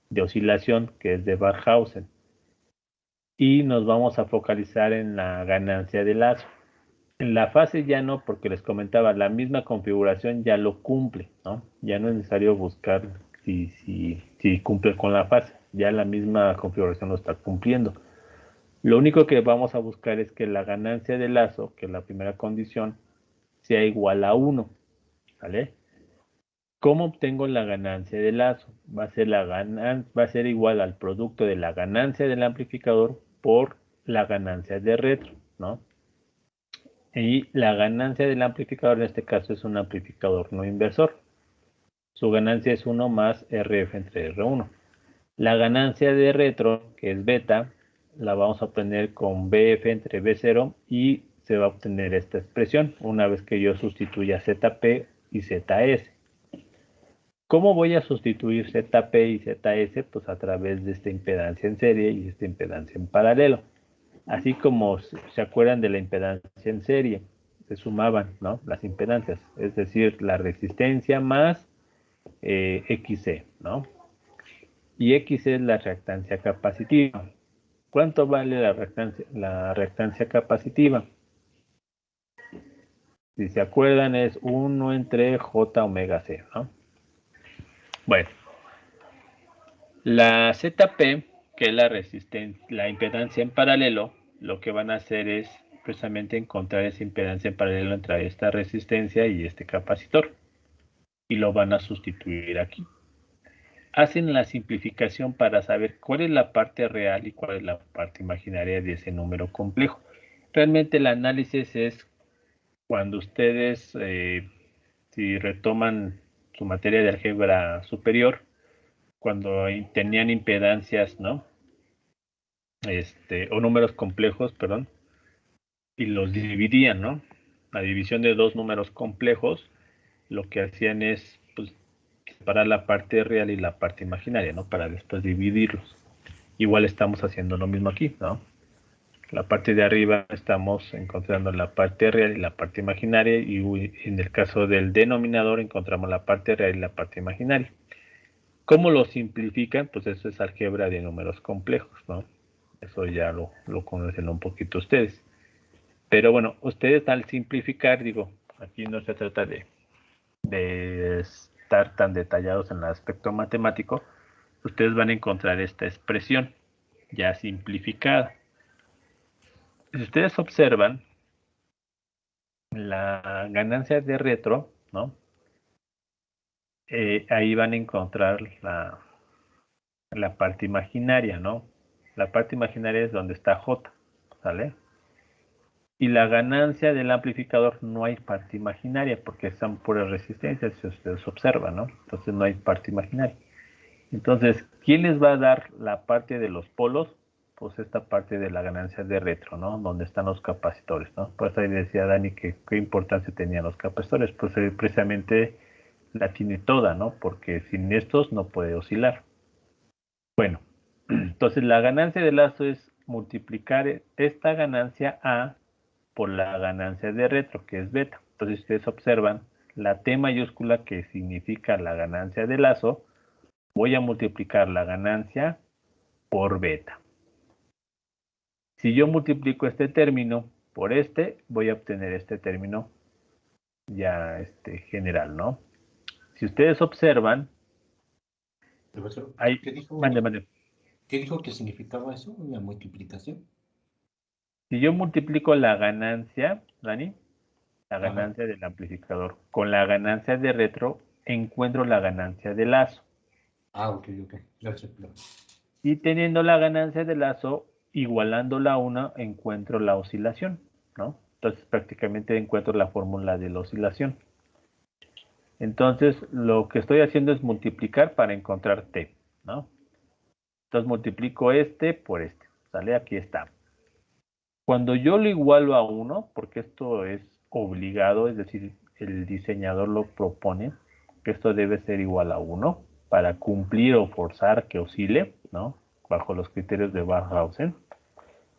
de oscilación, que es de Barkhausen. Y nos vamos a focalizar en la ganancia de lazo. En la fase ya no, porque les comentaba, la misma configuración ya lo cumple, ¿no? Ya no es necesario buscar si cumple con la fase, ya la misma configuración lo está cumpliendo. Lo único que vamos a buscar es que la ganancia de lazo, que es la primera condición, sea igual a 1, ¿vale? ¿Cómo obtengo la ganancia de lazo? Va a ser igual al producto de la ganancia del amplificador por la ganancia de retro, ¿no? Y la ganancia del amplificador en este caso es un amplificador no inversor. Su ganancia es 1 más RF entre R1. La ganancia de retro, que es beta, la vamos a obtener con BF entre B0 y se va a obtener esta expresión una vez que yo sustituya ZP y ZS. ¿Cómo voy a sustituir ZP y ZS? Pues a través de esta impedancia en serie y esta impedancia en paralelo. Así como se acuerdan de la impedancia en serie, se sumaban, ¿no? Las impedancias, es decir, la resistencia más XC, ¿no? Y XC es la reactancia capacitiva. ¿Cuánto vale la reactancia capacitiva? Si se acuerdan es 1 entre J omega C, ¿no? Bueno, la ZP, que es la impedancia en paralelo, lo que van a hacer es precisamente encontrar esa impedancia en paralelo entre esta resistencia y este capacitor. Y lo van a sustituir aquí. Hacen la simplificación para saber cuál es la parte real y cuál es la parte imaginaria de ese número complejo. Realmente el análisis es cuando ustedes, si retoman su materia de álgebra superior, cuando tenían impedancias, ¿no? O números complejos, perdón, y los dividían, ¿no? La división de dos números complejos, lo que hacían es, pues, separar la parte real y la parte imaginaria, ¿no? Para después dividirlos. Igual estamos haciendo lo mismo aquí, ¿no? La parte de arriba estamos encontrando la parte real y la parte imaginaria, y en el caso del denominador encontramos la parte real y la parte imaginaria. ¿Cómo lo simplifican? Pues eso es álgebra de números complejos, ¿no? Eso ya lo conocen un poquito ustedes. Pero bueno, ustedes al simplificar, digo, aquí no se trata de estar tan detallados en el aspecto matemático, ustedes van a encontrar esta expresión ya simplificada. Si ustedes observan la ganancia de retro, ¿no? Ahí van a encontrar la parte imaginaria, ¿no? La parte imaginaria es donde está J, ¿sale? Y la ganancia del amplificador no hay parte imaginaria porque están puras resistencias, si ustedes observan, ¿no? Entonces no hay parte imaginaria. Entonces, ¿quién les va a dar la parte de los polos? Pues esta parte de la ganancia de retro, ¿no? Donde están los capacitores, ¿no? Por eso ahí decía Dani que qué importancia tenían los capacitores. Pues precisamente la tiene toda, ¿no? Porque sin estos no puede oscilar. Bueno, entonces la ganancia de lazo es multiplicar esta ganancia A por la ganancia de retro, que es beta. Entonces, si ustedes observan, la T mayúscula, que significa la ganancia de lazo, voy a multiplicar la ganancia por beta. Si yo multiplico este término por este, voy a obtener este término ya general, ¿no? Si ustedes observan, Profesor, hay... Mande. ¿Qué dijo que significaba eso, una multiplicación? Si yo multiplico la ganancia, Dani, la Ajá. ganancia del amplificador con la ganancia de retro, encuentro la ganancia de lazo. Ah, ok. Gracias. Y teniendo la ganancia de lazo, igualándola a 1, encuentro la oscilación, ¿no? Entonces prácticamente encuentro la fórmula de la oscilación. Entonces lo que estoy haciendo es multiplicar para encontrar T, ¿no? Entonces multiplico este por este, ¿sale? Aquí está. Cuando yo lo igualo a 1, porque esto es obligado, es decir, el diseñador lo propone, que esto debe ser igual a 1 para cumplir o forzar que oscile, ¿no? Bajo los criterios de Barkhausen.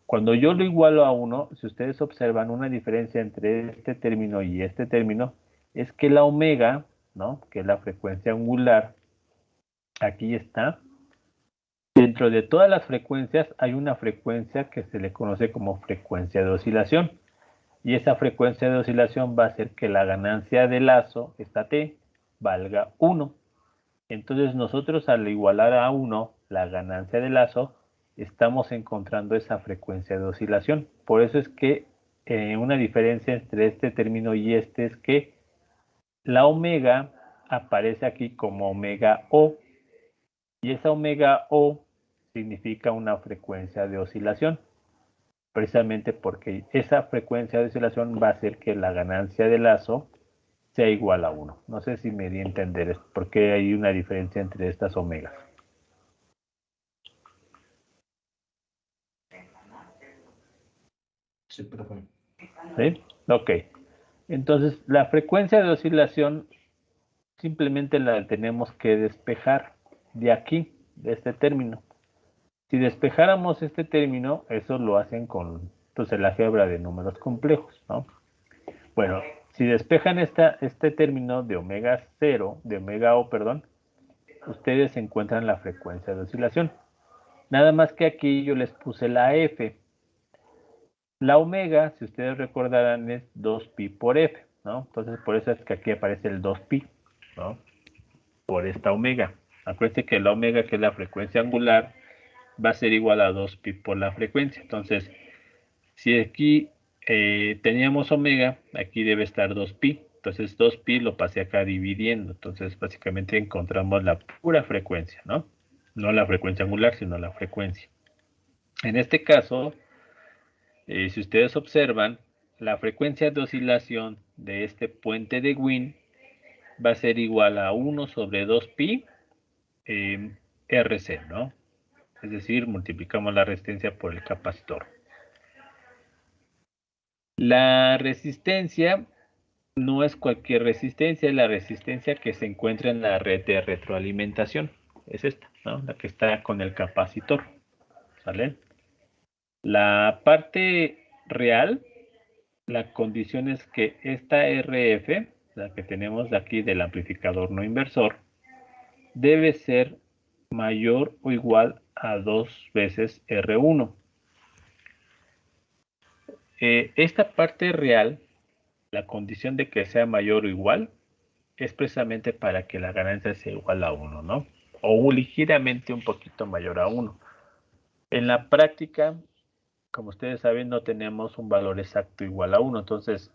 Cuando yo lo igualo a 1, si ustedes observan una diferencia entre este término y este término, es que la omega, ¿no? Que es la frecuencia angular, aquí está. Dentro de todas las frecuencias hay una frecuencia que se le conoce como frecuencia de oscilación. Y esa frecuencia de oscilación va a hacer que la ganancia de lazo, esta T, valga 1. Entonces nosotros al igualar a 1 la ganancia de lazo, estamos encontrando esa frecuencia de oscilación. Por eso es que una diferencia entre este término y este es que la omega aparece aquí como omega O. Y esa omega O significa una frecuencia de oscilación. Precisamente porque esa frecuencia de oscilación va a hacer que la ganancia de lazo sea igual a 1. No sé si me di a entender esto, porque hay una diferencia entre estas omegas. Sí, profe. ¿Sí? Ok. Entonces, la frecuencia de oscilación simplemente la tenemos que despejar de aquí, de este término. Si despejáramos este término, eso lo hacen con pues, el álgebra de números complejos, ¿no? Bueno, si despejan este término de omega 0, de omega O, perdón, ustedes encuentran la frecuencia de oscilación. Nada más que aquí yo les puse la F. La omega, si ustedes recordarán, es 2pi por F, ¿no? Entonces, por eso es que aquí aparece el 2pi, ¿no? Por esta omega. Acuérdense que la omega, que es la frecuencia angular, va a ser igual a 2pi por la frecuencia. Entonces, si aquí teníamos omega, aquí debe estar 2pi. Entonces 2pi lo pasé acá dividiendo. Entonces básicamente encontramos la pura frecuencia, ¿no? No la frecuencia angular, sino la frecuencia. En este caso, si ustedes observan, la frecuencia de oscilación de este puente de Wien va a ser igual a 1 sobre 2pi RC, ¿no? Es decir, multiplicamos la resistencia por el capacitor. La resistencia no es cualquier resistencia, es la resistencia que se encuentra en la red de retroalimentación. Es esta, ¿no? La que está con el capacitor. ¿Sale? La parte real, la condición es que esta RF, la que tenemos de aquí del amplificador no inversor, debe ser mayor o igual a 2 veces R1. Esta parte real, la condición de que sea mayor o igual, es precisamente para que la ganancia sea igual a 1, ¿no? O ligeramente un poquito mayor a 1. En la práctica, como ustedes saben, no tenemos un valor exacto igual a 1. Entonces,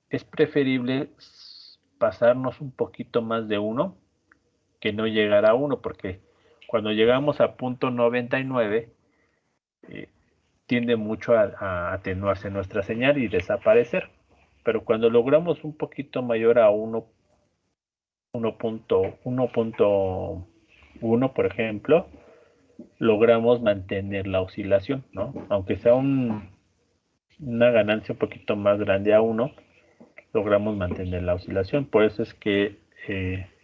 es preferible pasarnos un poquito más de 1 que no llegar a 1, porque cuando llegamos a punto 99, tiende mucho a atenuarse nuestra señal y desaparecer. Pero cuando logramos un poquito mayor a 1.1, por ejemplo, logramos mantener la oscilación, ¿no? Aunque sea una ganancia un poquito más grande a 1, logramos mantener la oscilación. Por eso es que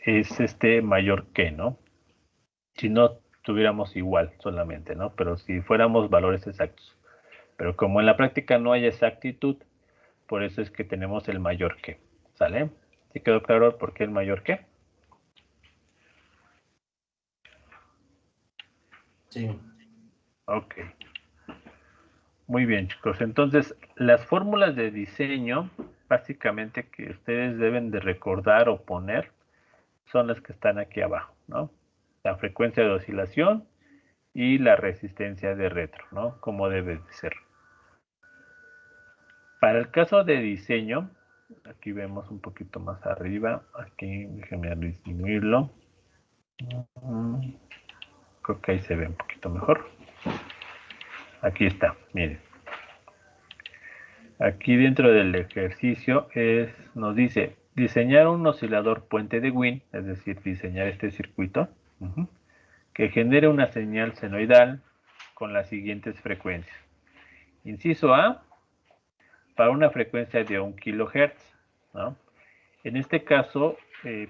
es mayor que, ¿no? Si no tuviéramos igual solamente, ¿no? Pero si fuéramos valores exactos. Pero como en la práctica no hay exactitud, por eso es que tenemos el mayor que, ¿sale? ¿Sí quedó claro por qué el mayor que? Sí. Ok. Muy bien, chicos. Entonces, las fórmulas de diseño, básicamente que ustedes deben de recordar o poner, son las que están aquí abajo, ¿no? La frecuencia de oscilación y la resistencia de retro, ¿no? Como debe de ser. Para el caso de diseño, aquí vemos un poquito más arriba, aquí déjenme disminuirlo. Creo que ahí se ve un poquito mejor. Aquí está, miren. Aquí dentro del ejercicio nos dice diseñar un oscilador puente de Wien, es decir, diseñar este circuito, que genere una señal senoidal con las siguientes frecuencias. Inciso A, para una frecuencia de 1 kHz, ¿no? En este caso,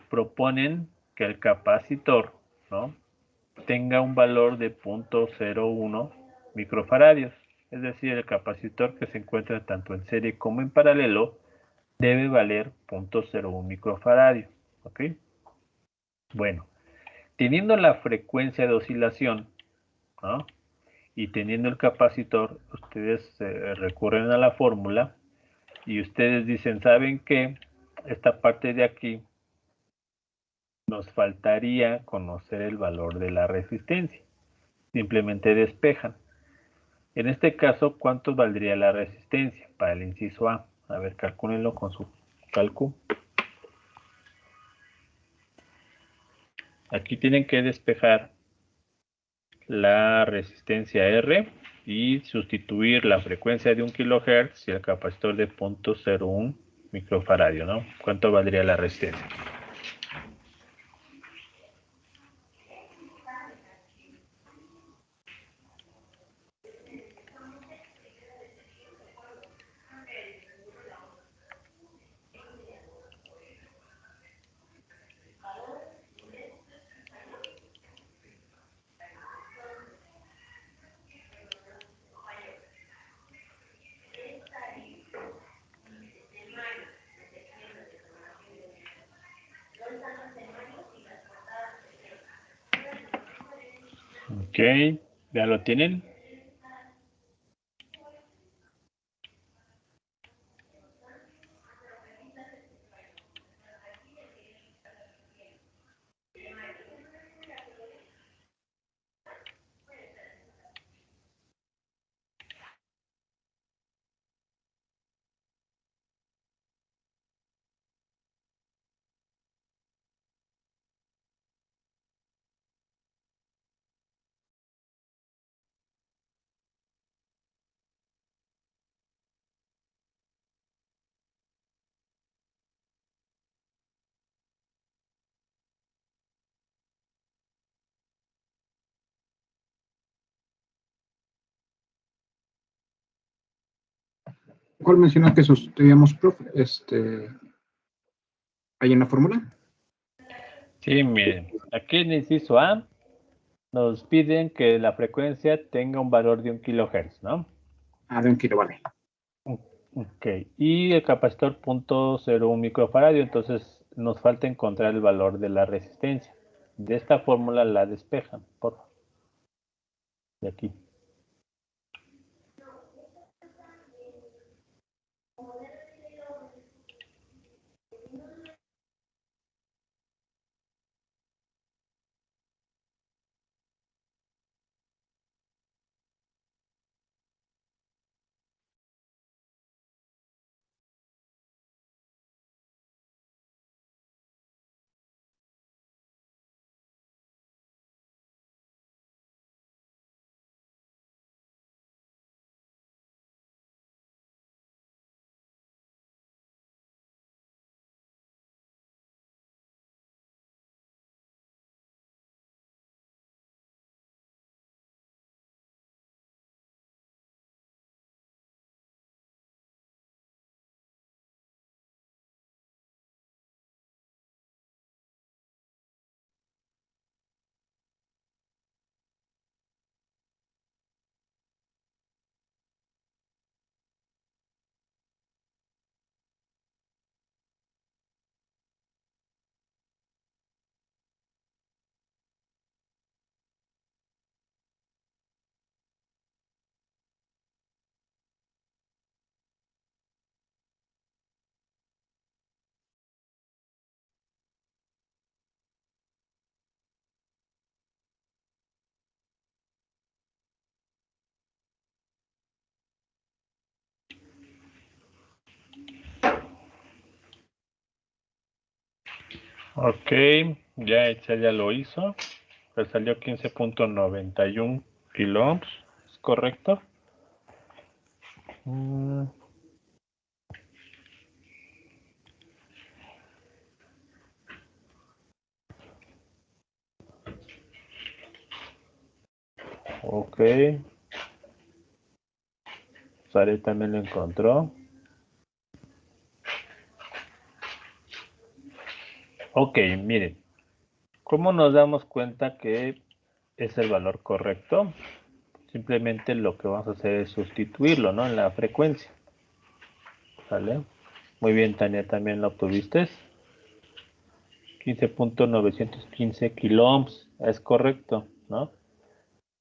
proponen que el capacitor, ¿no?, tenga un valor de 0.01 microfaradios. Es decir, el capacitor que se encuentra tanto en serie como en paralelo debe valer 0.01 microfaradios. ¿Ok? Bueno, teniendo la frecuencia de oscilación, ¿no?, y teniendo el capacitor, ustedes recurren a la fórmula y ustedes dicen, ¿saben qué? Esta parte de aquí nos faltaría conocer el valor de la resistencia. Simplemente despejan. En este caso, ¿cuánto valdría la resistencia para el inciso A? A ver, calcúlenlo con su cálculo. Aquí tienen que despejar la resistencia R y sustituir la frecuencia de 1 kHz y el capacitor de 0.01 microfaradio, ¿no? ¿Cuánto valdría la resistencia? Ok, ¿ya lo tienen? ¿Cuál menciona que sustituíamos, profe? ¿Hay en la fórmula? Sí, miren, aquí en el inciso A nos piden que la frecuencia tenga un valor de 1 kHz, ¿no? Ah, de 1 kilo, vale. Ok, y el capacitor 0.01 microfaradio, entonces nos falta encontrar el valor de la resistencia. De esta fórmula la despejan, por favor. De aquí. Ok, ya Excel ya lo hizo. Le salió 15.91 kiloohms. ¿Es correcto? Ok. Sare también lo encontró. Ok, miren. ¿Cómo nos damos cuenta que es el valor correcto? Simplemente lo que vamos a hacer es sustituirlo, ¿no? En la frecuencia. ¿Sale? Muy bien, Tania, también lo obtuviste. 15.915 kiloohms, es correcto, ¿no?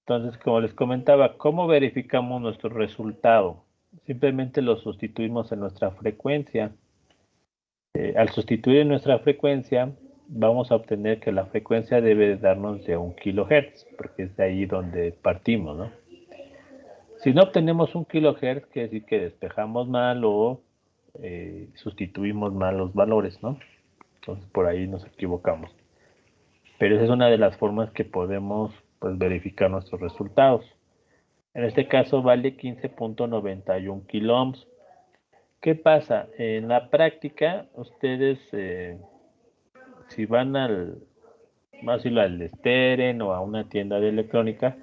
Entonces, como les comentaba, ¿cómo verificamos nuestro resultado? Simplemente lo sustituimos en nuestra frecuencia. Al sustituir en nuestra frecuencia, vamos a obtener que la frecuencia debe darnos de 1 kilohertz, porque es de ahí donde partimos, ¿no? Si no obtenemos 1 kilohertz, quiere decir que despejamos mal o sustituimos mal los valores, ¿no? Entonces, por ahí nos equivocamos. Pero esa es una de las formas que podemos, pues, verificar nuestros resultados. En este caso vale 15.91 kiloohms. ¿Qué pasa? En la práctica, ustedes, si van al Steren o a una tienda de electrónica,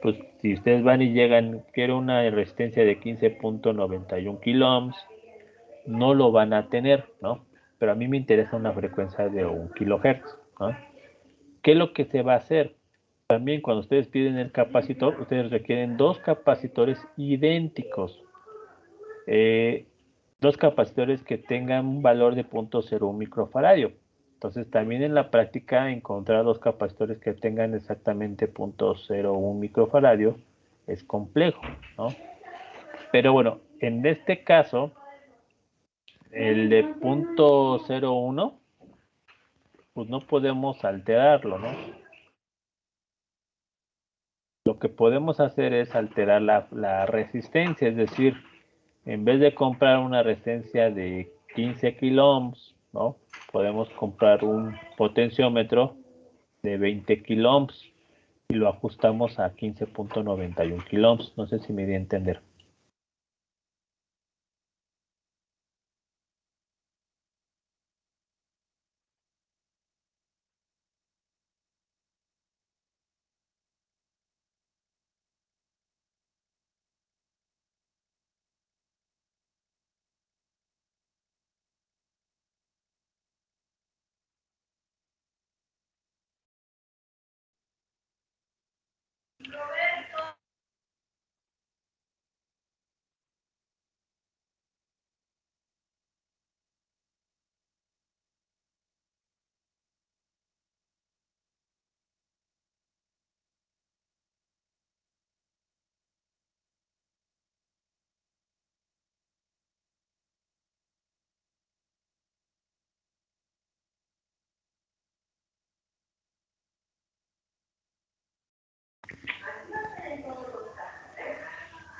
pues si ustedes van y llegan, quiero una resistencia de 15.91 kiloohms, no lo van a tener, ¿no? Pero a mí me interesa una frecuencia de 1 kilohertz, ¿no? ¿Qué es lo que se va a hacer? También cuando ustedes piden el capacitor, ustedes requieren dos capacitores idénticos. Dos capacitores que tengan un valor de 0.01 microfaradio. Entonces también en la práctica encontrar dos capacitores que tengan exactamente 0.01 microfaradio es complejo, ¿no? Pero bueno, en este caso, el de 0.01, pues no podemos alterarlo, ¿no? Lo que podemos hacer es alterar la resistencia, es decir, en vez de comprar una resistencia de 15 kiloohms, ¿no? Podemos comprar un potenciómetro de 20 kiloohms y lo ajustamos a 15.91 kiloohms. No sé si me di a entender.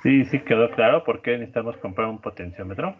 Sí, sí quedó claro por qué necesitamos comprar un potenciómetro.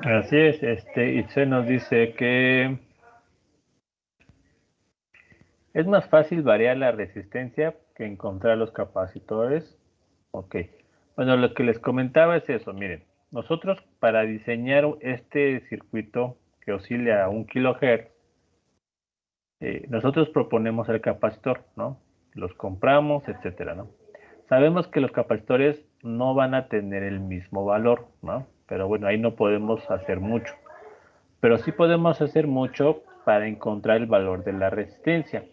Así es, Itze nos dice que es más fácil variar la resistencia que encontrar los capacitores. Ok. Bueno, lo que les comentaba es eso. Miren, nosotros para diseñar este circuito que oscila a 1 kilohertz, nosotros proponemos el capacitor, ¿no? Los compramos, etcétera, ¿no? Sabemos que los capacitores no van a tener el mismo valor, ¿no? Pero bueno, ahí no podemos hacer mucho. Pero sí podemos hacer mucho para encontrar el valor de la resistencia.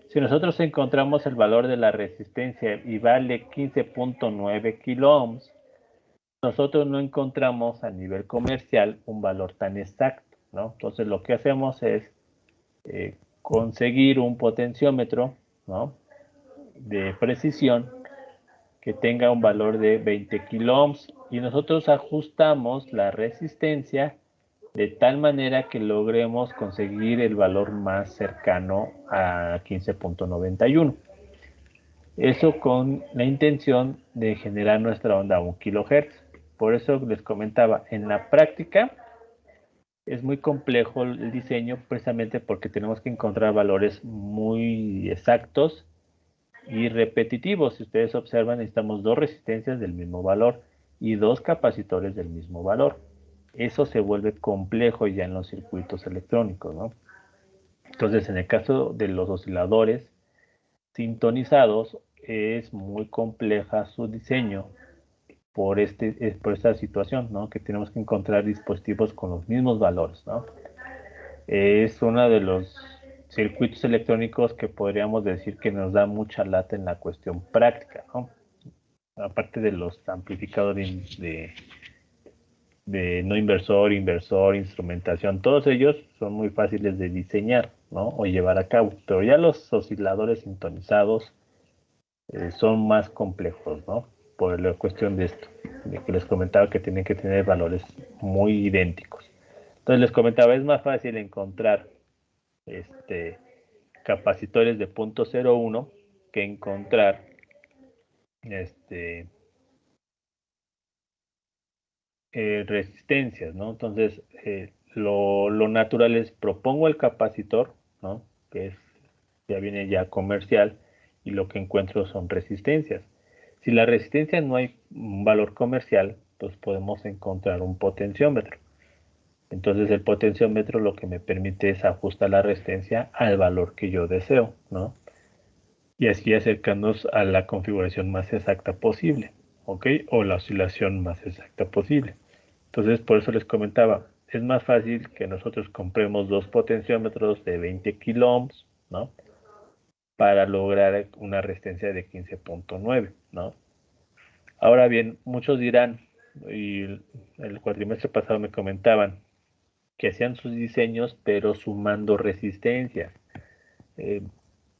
Si nosotros encontramos el valor de la resistencia y vale 15.9 kiloohms, nosotros no encontramos a nivel comercial un valor tan exacto, ¿no? Entonces lo que hacemos es conseguir un potenciómetro, ¿no?, de precisión que tenga un valor de 20 kiloohms y nosotros ajustamos la resistencia de tal manera que logremos conseguir el valor más cercano a 15.91. Eso con la intención de generar nuestra onda a 1 kHz. Por eso les comentaba, en la práctica es muy complejo el diseño precisamente porque tenemos que encontrar valores muy exactos y repetitivos. Si ustedes observan, necesitamos 2 resistencias del mismo valor y 2 capacitores del mismo valor. Eso se vuelve complejo ya en los circuitos electrónicos, ¿no? Entonces, en el caso de los osciladores sintonizados, es muy compleja su diseño por esta situación, ¿no?, que tenemos que encontrar dispositivos con los mismos valores, ¿no? Es uno de los circuitos electrónicos que podríamos decir que nos da mucha lata en la cuestión práctica, ¿no? Aparte de los amplificadores de no inversor, inversor, instrumentación, todos ellos son muy fáciles de diseñar, ¿no?, o llevar a cabo, pero ya los osciladores sintonizados son más complejos, ¿no?, por la cuestión de esto, de que les comentaba que tienen que tener valores muy idénticos. Entonces les comentaba, es más fácil encontrar capacitores de 0.01 que encontrar resistencias, ¿no? Entonces lo natural es propongo el capacitor, ¿no?, que ya viene ya comercial, y lo que encuentro son resistencias. Si la resistencia no hay un valor comercial, pues podemos encontrar un potenciómetro. Entonces el potenciómetro lo que me permite es ajustar la resistencia al valor que yo deseo, ¿no?, y así acercarnos a la configuración más exacta posible, ¿ok? O la oscilación más exacta posible. Entonces, por eso les comentaba, es más fácil que nosotros compremos 2 potenciómetros de 20 kiloohms, ¿no?, para lograr una resistencia de 15.9, ¿no? Ahora bien, muchos dirán, y el cuatrimestre pasado me comentaban, que hacían sus diseños pero sumando resistencias.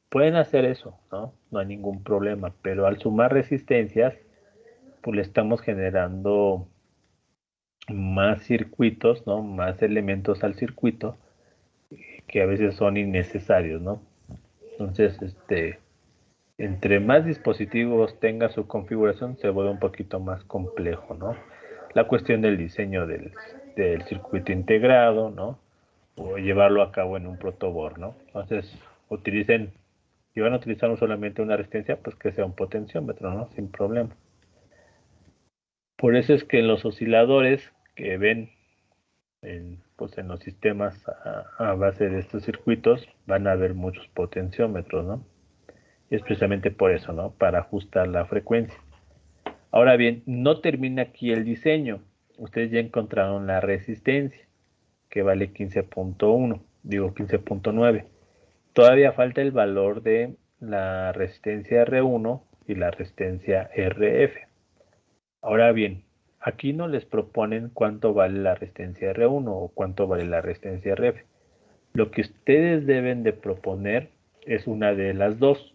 Pueden hacer eso, ¿no? No hay ningún problema, pero al sumar resistencias, pues le estamos generando más circuitos, ¿no?, más elementos al circuito que a veces son innecesarios, ¿no? Entonces, entre más dispositivos tenga su configuración, se vuelve un poquito más complejo, ¿no? La cuestión del diseño del circuito integrado, ¿no?, o llevarlo a cabo en un protoboard, ¿no? Entonces, si van a utilizar solamente una resistencia, pues que sea un potenciómetro, ¿no?, sin problema. Por eso es que en los osciladores que ven pues en los sistemas a base de estos circuitos van a haber muchos potenciómetros, ¿no? Y es precisamente por eso, ¿no?, para ajustar la frecuencia. Ahora bien, no termina aquí el diseño. Ustedes ya encontraron la resistencia, que vale 15.9. Todavía falta el valor de la resistencia R1 y la resistencia RF. Ahora bien, aquí no les proponen cuánto vale la resistencia R1 o cuánto vale la resistencia RF. Lo que ustedes deben de proponer es una de las dos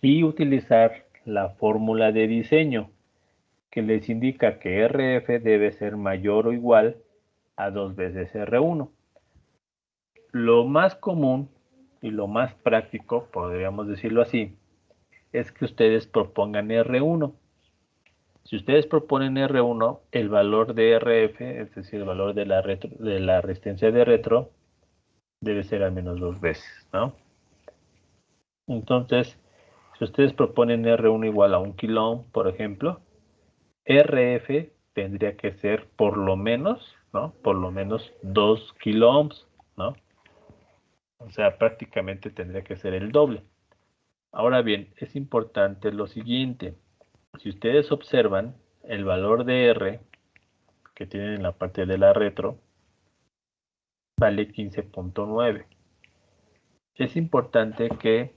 y utilizar la fórmula de diseño que les indica que RF debe ser mayor o igual a 2 veces R1. Lo más común y lo más práctico, podríamos decirlo así, es que ustedes propongan R1. Si ustedes proponen R1, el valor de RF, es decir, el valor de la resistencia de retro, debe ser al menos 2 veces, ¿no? Entonces, si ustedes proponen R1 igual a 1 kiloohm, por ejemplo, RF tendría que ser por lo menos, ¿no?, por lo menos 2 kiloohms, ¿no? O sea, prácticamente tendría que ser el doble. Ahora bien, es importante lo siguiente. si ustedes observan, el valor de R que tienen en la parte de la retro vale 15.9. Es importante que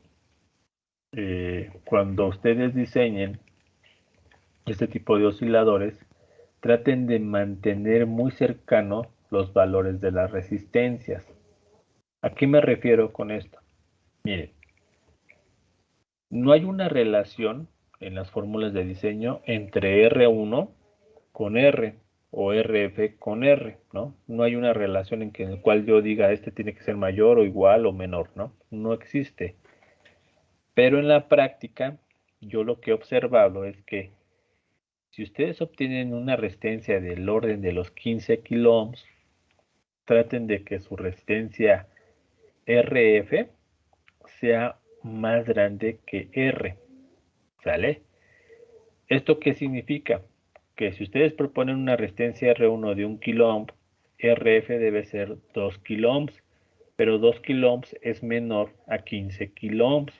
cuando ustedes diseñen este tipo de osciladores, traten de mantener muy cercanos los valores de las resistencias. ¿A qué me refiero con esto? Miren, no hay una relación en las fórmulas de diseño entre R1 con R o RF con R, ¿no? No hay una relación en la cual yo diga este tiene que ser mayor o igual o menor, ¿no? No existe. Pero en la práctica, yo lo que he observado es que si ustedes obtienen una resistencia del orden de los 15 kiloohms, traten de que su resistencia RF sea más grande que R, ¿sale? ¿Esto qué significa? Que si ustedes proponen una resistencia R1 de 1 kiloohm, RF debe ser 2 kiloohms, pero 2 kiloohms es menor a 15 kiloohms,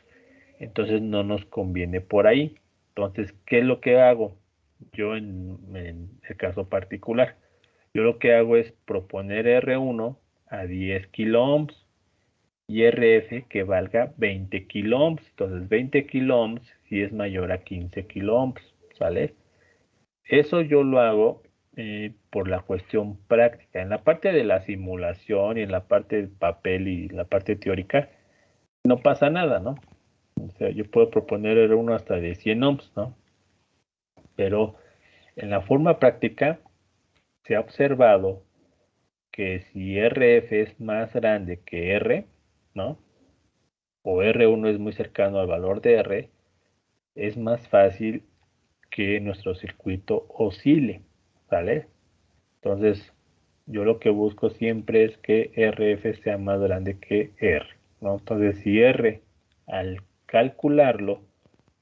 entonces no nos conviene por ahí. Entonces, ¿qué es lo que hago? Yo en el caso particular, yo lo que hago es proponer R1 a 10 kiloohms y RF que valga 20 kiloohms. Entonces 20 kiloohms si es mayor a 15 kiloohms, ¿sale? Eso yo lo hago por la cuestión práctica. En la parte de la simulación y en la parte del papel y la parte teórica, no pasa nada, ¿no? O sea, yo puedo proponer R1 hasta de 100 ohms, ¿no? Pero en la forma práctica se ha observado que si RF es más grande que R, ¿no? O R1 es muy cercano al valor de R, es más fácil que nuestro circuito oscile, ¿vale? Entonces, yo lo que busco siempre es que RF sea más grande que R, ¿no? Entonces, si R al calcularlo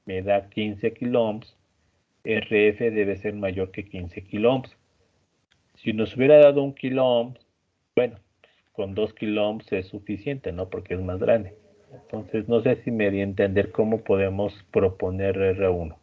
me da 15 kiloohms, RF debe ser mayor que 15 kiloohms. Si nos hubiera dado 1 kiloohm, bueno, con 2 kiloohms es suficiente, ¿no? Porque es más grande. Entonces, no sé si me di a entender cómo podemos proponer R1.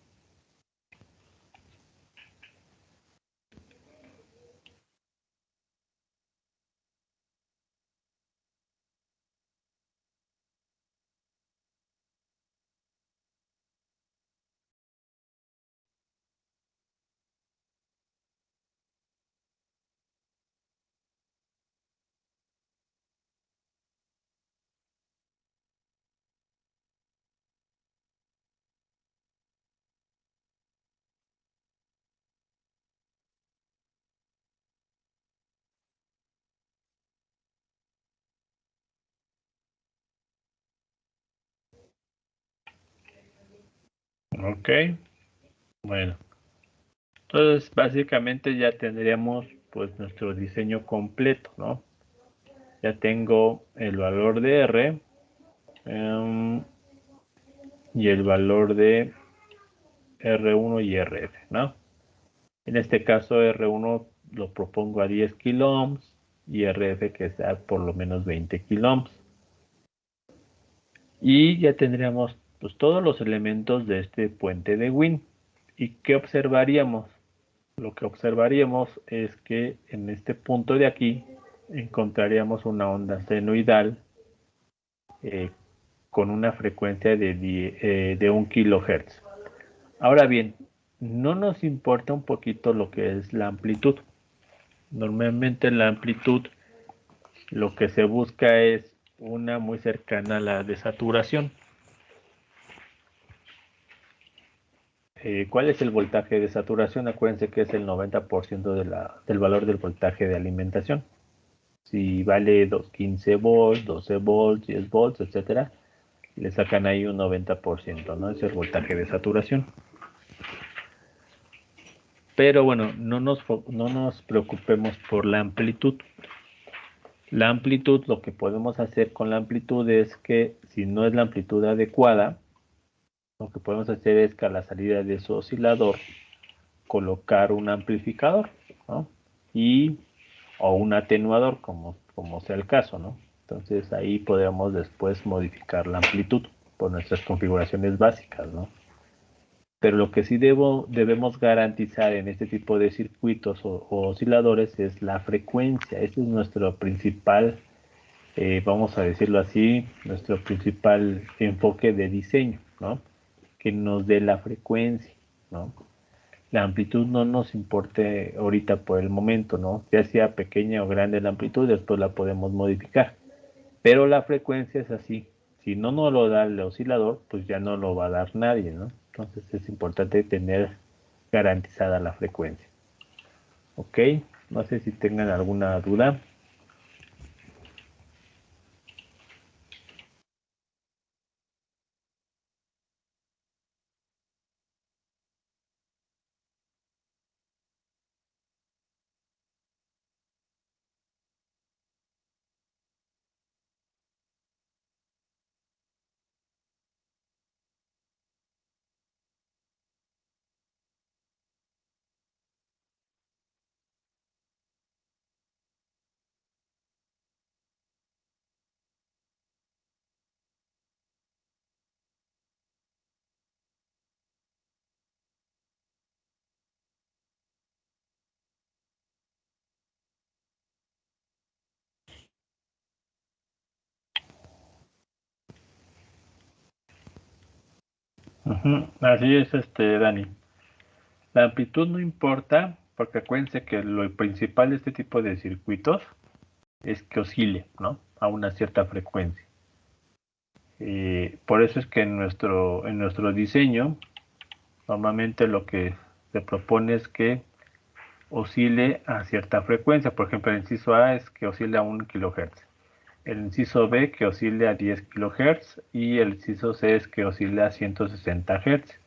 Ok, bueno. Entonces, básicamente ya tendríamos pues nuestro diseño completo, ¿no? Ya tengo el valor de R y el valor de R1 y RF, ¿no? En este caso R1 lo propongo a 10 kiloohms y RF que sea por lo menos 20 kiloohms. Y ya tendríamos pues todos los elementos de este puente de Wien. ¿Y qué observaríamos? Lo que observaríamos es que en este punto de aquí encontraríamos una onda senoidal con una frecuencia de 1 kilohertz. Ahora bien, no nos importa un poquito lo que es la amplitud. Normalmente la amplitud lo que se busca es una muy cercana a la desaturación. ¿Cuál es el voltaje de saturación? Acuérdense que es el 90% del valor del voltaje de alimentación. Si vale 15 volts, 12 volts, 10 volts, etcétera, le sacan ahí un 90%, ¿no? Es el voltaje de saturación. Pero bueno, no nos preocupemos por la amplitud. La amplitud, lo que podemos hacer con la amplitud es que si no es la amplitud adecuada, lo que podemos hacer es que a la salida de su oscilador colocar un amplificador, ¿no? O un atenuador, como sea el caso, ¿no? Entonces ahí podemos después modificar la amplitud por nuestras configuraciones básicas, ¿no? Pero lo que sí debemos garantizar en este tipo de circuitos o osciladores es la frecuencia. Este es nuestro principal, vamos a decirlo así, nuestro principal enfoque de diseño, ¿no? Que nos dé la frecuencia, ¿no? La amplitud no nos importe ahorita por el momento, ¿no? Ya sea pequeña o grande la amplitud, después la podemos modificar. Pero la frecuencia es así. Si no nos lo da el oscilador, pues ya no lo va a dar nadie, ¿no? Entonces es importante tener garantizada la frecuencia. ¿Ok? No sé si tengan alguna duda. Así es, Dani. La amplitud no importa, porque acuérdense que lo principal de este tipo de circuitos es que oscile, ¿no? A una cierta frecuencia. Por eso es que en nuestro diseño, normalmente lo que se propone es que oscile a cierta frecuencia. Por ejemplo, el inciso A es que oscile a 1 kHz. El inciso B que oscile a 10 kHz y el inciso C es que oscile a 160 Hz.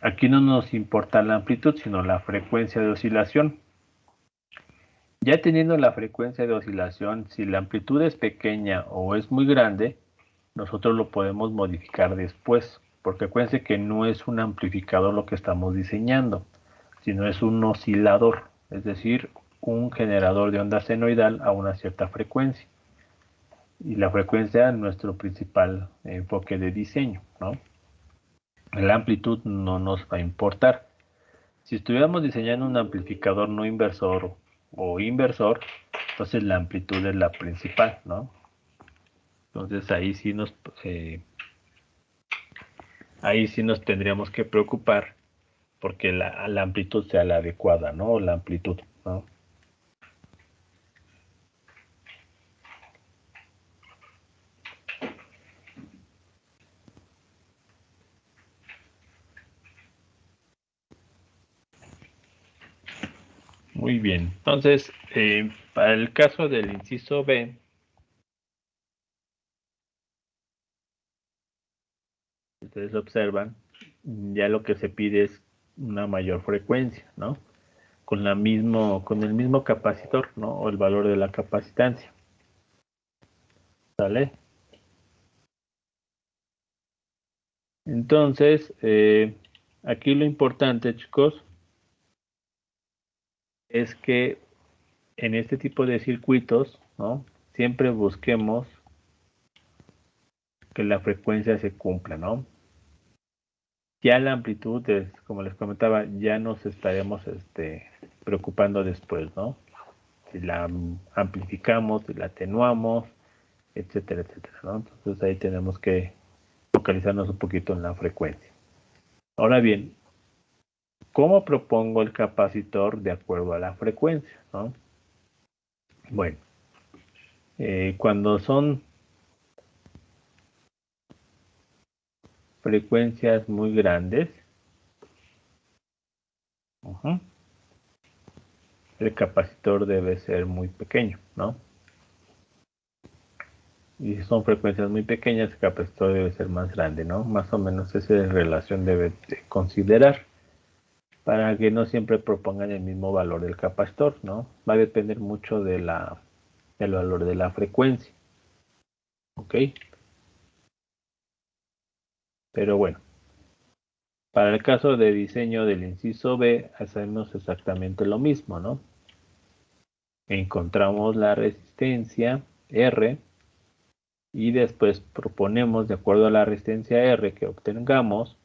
Aquí no nos importa la amplitud, sino la frecuencia de oscilación. Ya teniendo la frecuencia de oscilación, si la amplitud es pequeña o es muy grande, nosotros lo podemos modificar después, porque acuérdense que no es un amplificador lo que estamos diseñando, sino es un oscilador, es decir, un generador de onda senoidal a una cierta frecuencia. Y la frecuencia es nuestro principal enfoque de diseño, ¿no? La amplitud no nos va a importar. Si estuviéramos diseñando un amplificador no inversor o inversor, entonces la amplitud es la principal, ¿no? Entonces ahí sí nos tendríamos que preocupar porque la amplitud sea la adecuada, ¿no? La amplitud, ¿no? Muy bien. Entonces, para el caso del inciso B, ustedes observan, ya lo que se pide es una mayor frecuencia, ¿no? Con el mismo capacitor, ¿no? O el valor de la capacitancia. ¿Sale? Entonces, aquí lo importante, chicos, es que en este tipo de circuitos, ¿no? Siempre busquemos que la frecuencia se cumpla, ¿no? Ya la amplitud, como les comentaba, ya nos estaremos preocupando después, ¿no? Si la amplificamos, si la atenuamos, etcétera, etcétera, ¿no? Entonces ahí tenemos que focalizarnos un poquito en la frecuencia. Ahora bien, ¿cómo propongo el capacitor de acuerdo a la frecuencia, ¿no? Bueno, cuando son frecuencias muy grandes, el capacitor debe ser muy pequeño, ¿no? Y si son frecuencias muy pequeñas, el capacitor debe ser más grande, ¿no? Más o menos esa relación debe de considerar para que no siempre propongan el mismo valor del capacitor, ¿no? Va a depender mucho del valor de la frecuencia, ¿ok? Pero bueno, para el caso de diseño del inciso B, hacemos exactamente lo mismo, ¿no? Encontramos la resistencia R y después proponemos, de acuerdo a la resistencia R que obtengamos,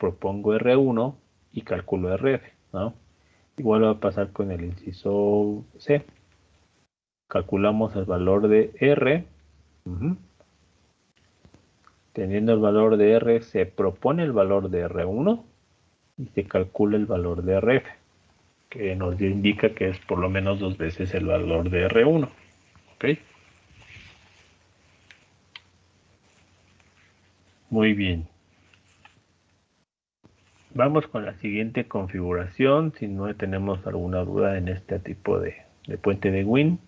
propongo R1 y calculo RF, ¿no? Igual va a pasar con el inciso C. Calculamos el valor de R. Teniendo el valor de R, se propone el valor de R1 y se calcula el valor de RF, que nos indica que es por lo menos 2 veces el valor de R1. ¿Ok? Muy bien. Vamos con la siguiente configuración, si no tenemos alguna duda en este tipo de puente de Wien.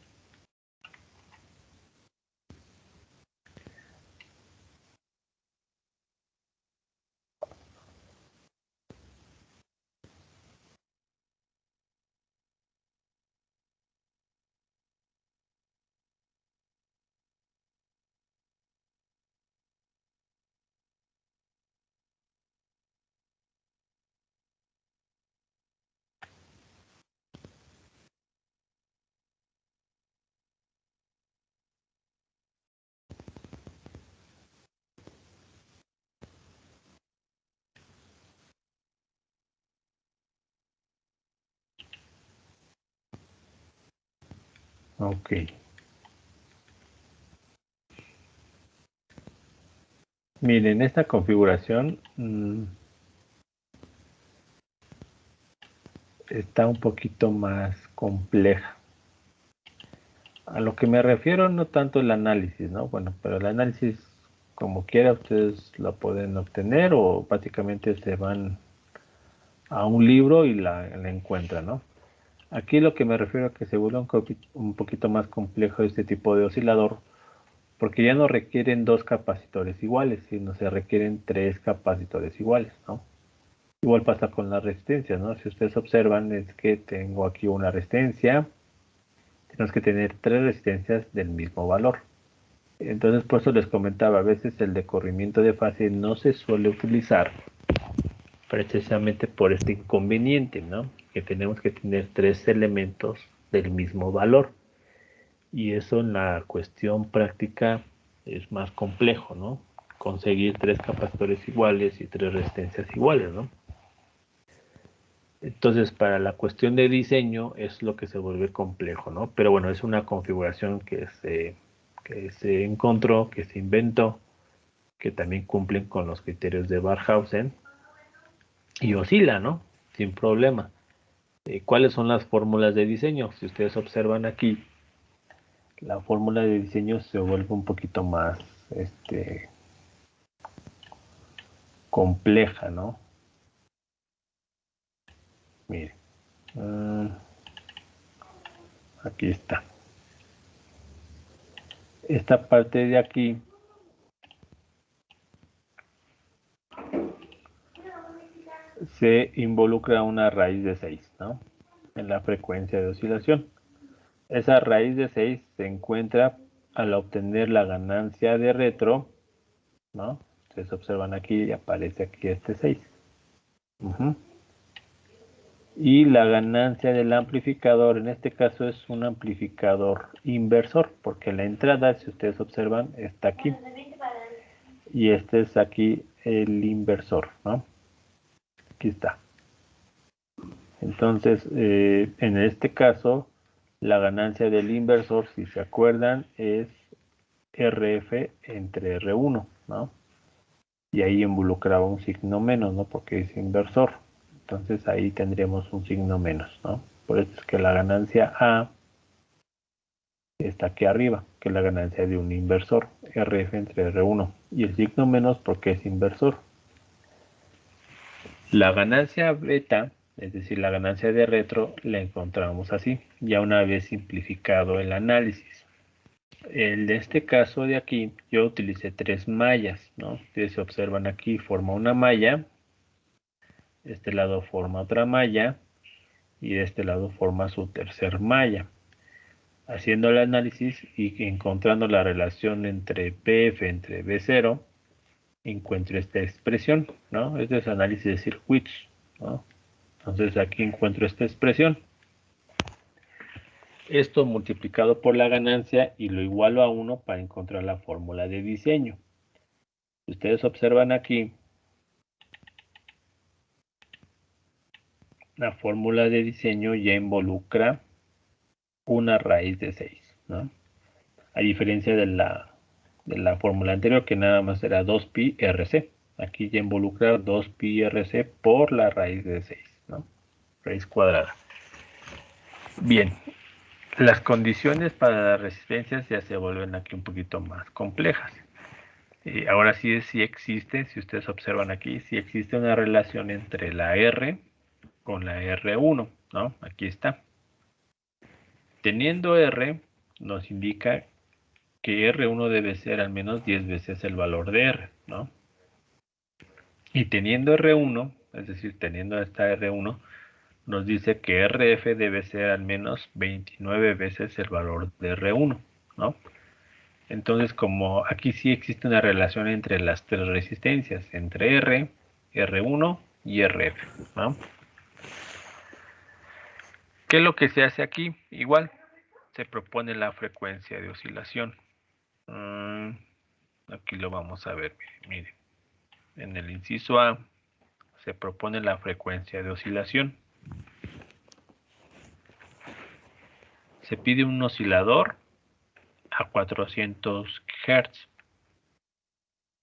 Ok. Miren, esta configuración está un poquito más compleja. A lo que me refiero no tanto el análisis, ¿no? Bueno, pero el análisis, como quiera, ustedes lo pueden obtener o básicamente se van a un libro y la encuentran, ¿no? Aquí lo que me refiero a que se vuelve un poquito más complejo este tipo de oscilador, porque ya no requieren 2 capacitores iguales, sino se requieren 3 capacitores iguales, ¿no? Igual pasa con las resistencias, ¿no? Si ustedes observan, es que tengo aquí una resistencia, tenemos que tener 3 resistencias del mismo valor. Entonces, por eso les comentaba, a veces el decorrimiento de fase no se suele utilizar precisamente por este inconveniente, ¿no? Que tenemos que tener 3 elementos del mismo valor. Y eso en la cuestión práctica es más complejo, ¿no? Conseguir 3 capacitores iguales y 3 resistencias iguales, ¿no? Entonces, para la cuestión de diseño es lo que se vuelve complejo, ¿no? Pero bueno, es una configuración que se encontró, que se inventó, que también cumplen con los criterios de Barkhausen y oscila, ¿no? Sin problema. ¿Cuáles son las fórmulas de diseño? Si ustedes observan aquí, la fórmula de diseño se vuelve un poquito más compleja, ¿no? Miren, aquí está. Esta parte de aquí se involucra una raíz de 6, ¿no? En la frecuencia de oscilación. Esa raíz de 6 se encuentra al obtener la ganancia de retro, ¿no? Ustedes observan aquí, aparece aquí este 6. Y la ganancia del amplificador, en este caso es un amplificador inversor, porque la entrada, si ustedes observan, está aquí. Y este es aquí el inversor, ¿no? Aquí está. Entonces, en este caso, la ganancia del inversor, si se acuerdan, es RF entre R1, ¿no? Y ahí involucraba un signo menos, ¿no? Porque es inversor. Entonces ahí tendríamos un signo menos, ¿no? Por eso es que la ganancia A está aquí arriba, que es la ganancia de un inversor, RF entre R1. Y el signo menos porque es inversor. La ganancia beta, es decir, la ganancia de retro, la encontramos así, ya una vez simplificado el análisis. En este caso de aquí, yo utilicé 3 mallas, ¿no? Ustedes se observan aquí, forma una malla, de este lado forma otra malla, y de este lado forma su tercer malla. Haciendo el análisis y encontrando la relación entre PF entre B0, encuentro esta expresión, ¿no? Este es análisis de circuitos, ¿no? Entonces aquí encuentro esta expresión. Esto multiplicado por la ganancia y lo igualo a 1 para encontrar la fórmula de diseño. Si ustedes observan aquí, la fórmula de diseño ya involucra una raíz de 6, ¿no? A diferencia de la fórmula anterior, que nada más era 2pi RC. Aquí ya involucra 2pi RC por la raíz de 6, ¿no? Raíz cuadrada. Bien, las condiciones para las resistencias ya se vuelven aquí un poquito más complejas. Ahora sí existe, si ustedes observan aquí, sí existe una relación entre la R con la R1, ¿no? Aquí está. Teniendo R, nos indica que R1 debe ser al menos 10 veces el valor de R, ¿no? Y teniendo R1, es decir, teniendo esta R1, nos dice que RF debe ser al menos 29 veces el valor de R1, ¿no? Entonces, como aquí sí existe una relación entre las tres resistencias, entre R, R1 y RF, ¿no? ¿Qué es lo que se hace aquí? Igual, se propone la frecuencia de oscilación. Aquí lo vamos a ver, miren. En el inciso A se propone la frecuencia de oscilación. Se pide un oscilador a 400 Hz.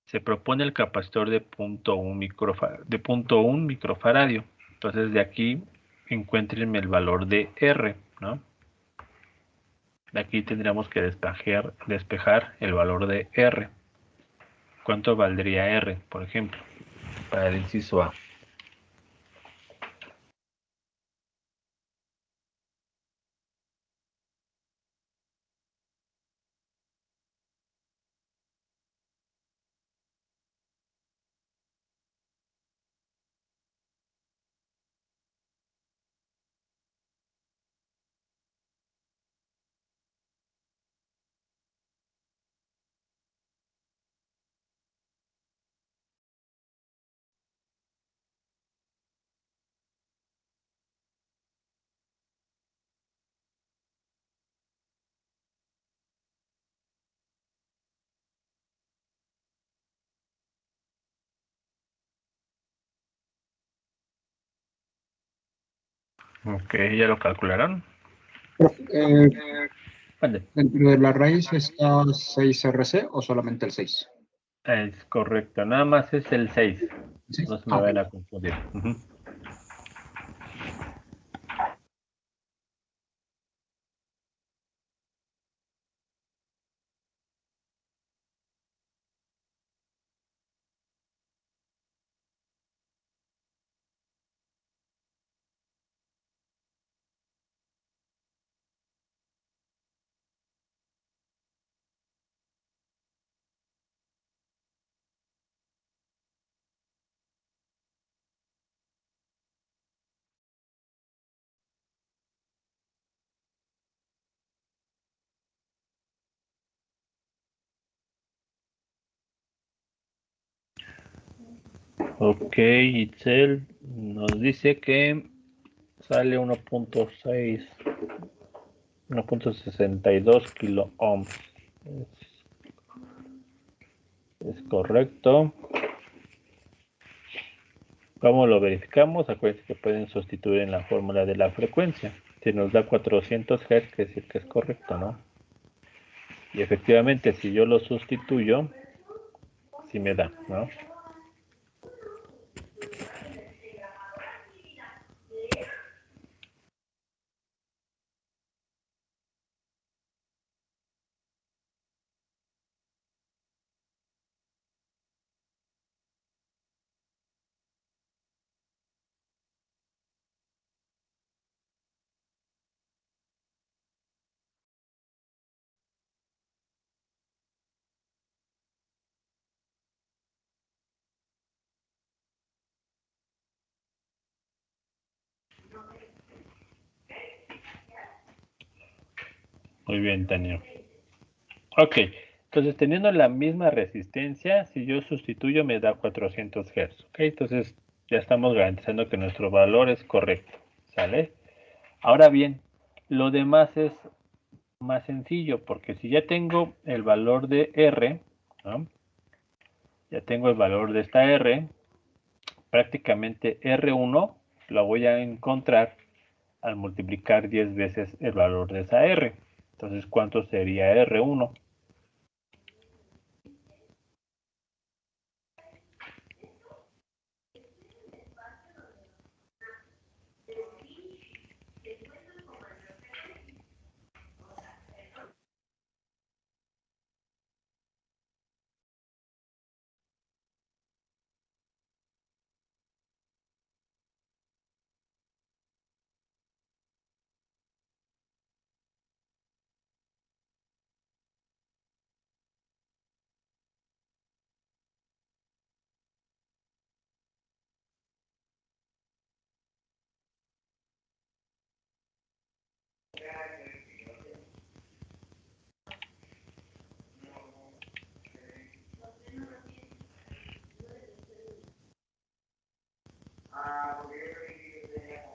Se propone el capacitor de 0.1 microfaradio. Entonces de aquí encuéntrenme el valor de R, ¿no? De aquí tendríamos que despejar el valor de R. ¿Cuánto valdría R, por ejemplo, para el inciso A? Ok, ¿ya lo calcularon? Eh, Vale. ¿Dentro de la raíz está 6RC o solamente el 6? Es correcto, nada más es el 6. ¿Sí? No se me vayan a confundir. Ok, Itzel nos dice que sale 1.6, 1.62 kilo ohms. Es correcto. ¿Cómo lo verificamos? Acuérdense que pueden sustituir en la fórmula de la frecuencia. Si nos da 400 Hz, quiere decir que es correcto, ¿no? Y efectivamente, si yo lo sustituyo, sí me da, ¿no? Muy bien, Tania. Ok, entonces teniendo la misma resistencia, si yo sustituyo me da 400 Hz. Ok, entonces ya estamos garantizando que nuestro valor es correcto. ¿Sale? Ahora bien, lo demás es más sencillo, porque si ya tengo el valor de R, ¿no? Ya tengo el valor de esta R, prácticamente R1 lo voy a encontrar al multiplicar 10 veces el valor de esa R. Entonces, ¿cuánto sería R1?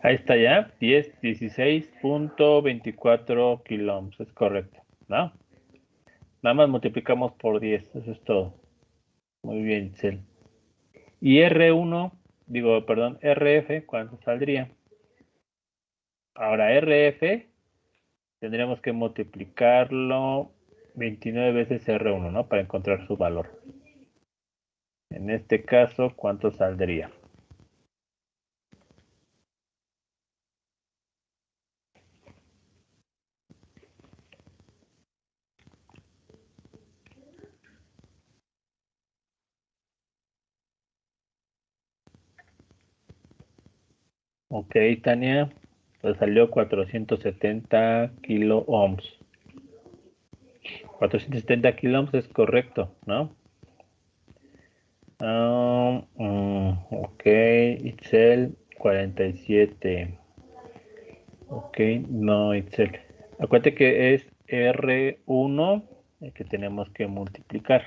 Ahí está ya, 16.24 kiloohms, es correcto, ¿no? Nada más multiplicamos por 10, eso es todo. Muy bien, Itzel. Y RF, ¿cuánto saldría? Ahora RF, tendríamos que multiplicarlo 29 veces R1, ¿no? Para encontrar su valor. En este caso, ¿cuánto saldría? Ok, Tania, pues salió 470 kiloohms. 470 kiloohms es correcto, ¿no? Ok, Itzel, 47. Ok, no, Itzel. Acuérdate que es R1 el que tenemos que multiplicar.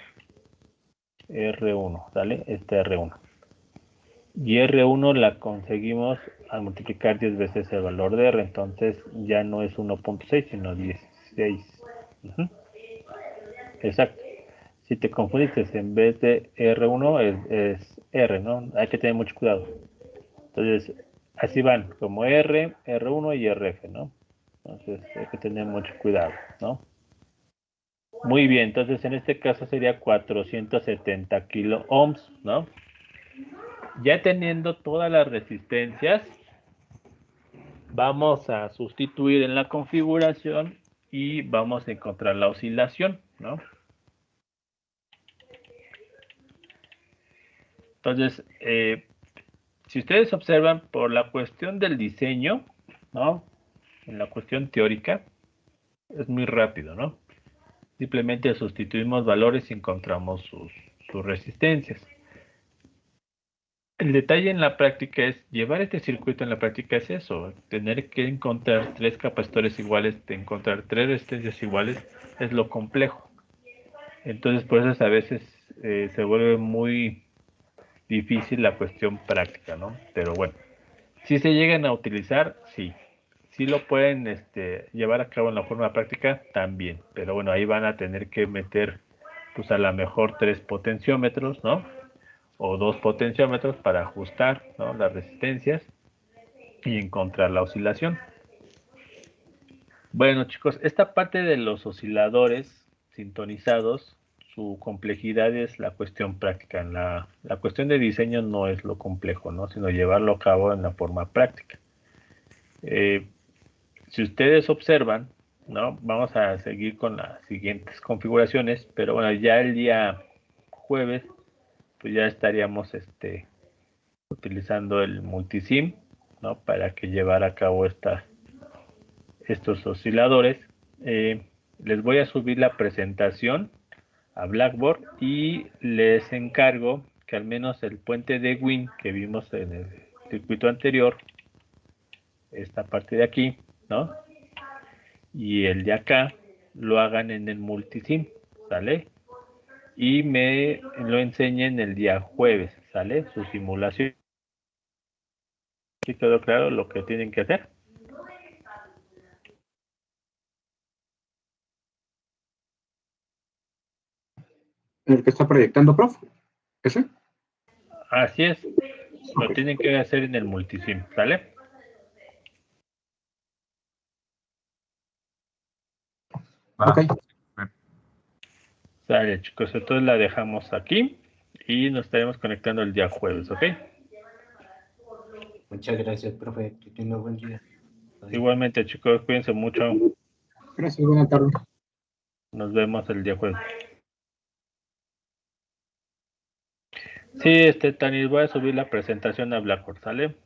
R1, ¿sale? Este R1. Y R1 la conseguimos al multiplicar 10 veces el valor de R, entonces ya no es 1.6, sino 16. Exacto. Si te confundiste, en vez de R1 es R, ¿no? Hay que tener mucho cuidado. Entonces, así van, como R, R1 y RF, ¿no? Entonces, hay que tener mucho cuidado, ¿no? Muy bien, entonces en este caso sería 470 kiloohms, ¿no? Ya teniendo todas las resistencias, vamos a sustituir en la configuración y vamos a encontrar la oscilación, ¿no? Entonces, si ustedes observan por la cuestión del diseño, ¿no? En la cuestión teórica, es muy rápido, ¿no? Simplemente sustituimos valores y encontramos sus resistencias. El detalle en la práctica es, llevar este circuito en la práctica es eso, tener que encontrar 3 capacitores iguales, de encontrar 3 resistencias iguales, es lo complejo. Entonces, por eso a veces se vuelve muy difícil la cuestión práctica, ¿no? Pero bueno, si se llegan a utilizar, sí. Si lo pueden llevar a cabo en la forma práctica, también. Pero bueno, ahí van a tener que meter, pues a lo mejor 3 potenciómetros, ¿no? O 2 potenciómetros para ajustar, ¿no? Las resistencias y encontrar la oscilación. Bueno, chicos, esta parte de los osciladores sintonizados, su complejidad es la cuestión práctica. La cuestión de diseño no es lo complejo, ¿no? Sino llevarlo a cabo en la forma práctica. Si ustedes observan, ¿no? Vamos a seguir con las siguientes configuraciones, pero bueno, ya el día jueves, pues ya estaríamos utilizando el multisim, ¿no? Para que llevara a cabo estos osciladores. Les voy a subir la presentación a Blackboard y les encargo que al menos el puente de Win que vimos en el circuito anterior, esta parte de aquí, ¿no? Y el de acá lo hagan en el multisim, ¿sale? Y me lo enseñen el día jueves, ¿sale? Su simulación. ¿Sí quedó claro lo que tienen que hacer? El que está proyectando, prof. ¿Ese? Así es. Lo tienen que hacer en el multisim, ¿sale? Ok. Sale, chicos, entonces la dejamos aquí y nos estaremos conectando el día jueves, ¿ok? Muchas gracias, profe. Que tenga buen día. Bye. Igualmente, chicos, cuídense mucho. Gracias, buena tarde. Nos vemos el día jueves. Sí, Tanis, voy a subir la presentación a Blackboard, ¿sale?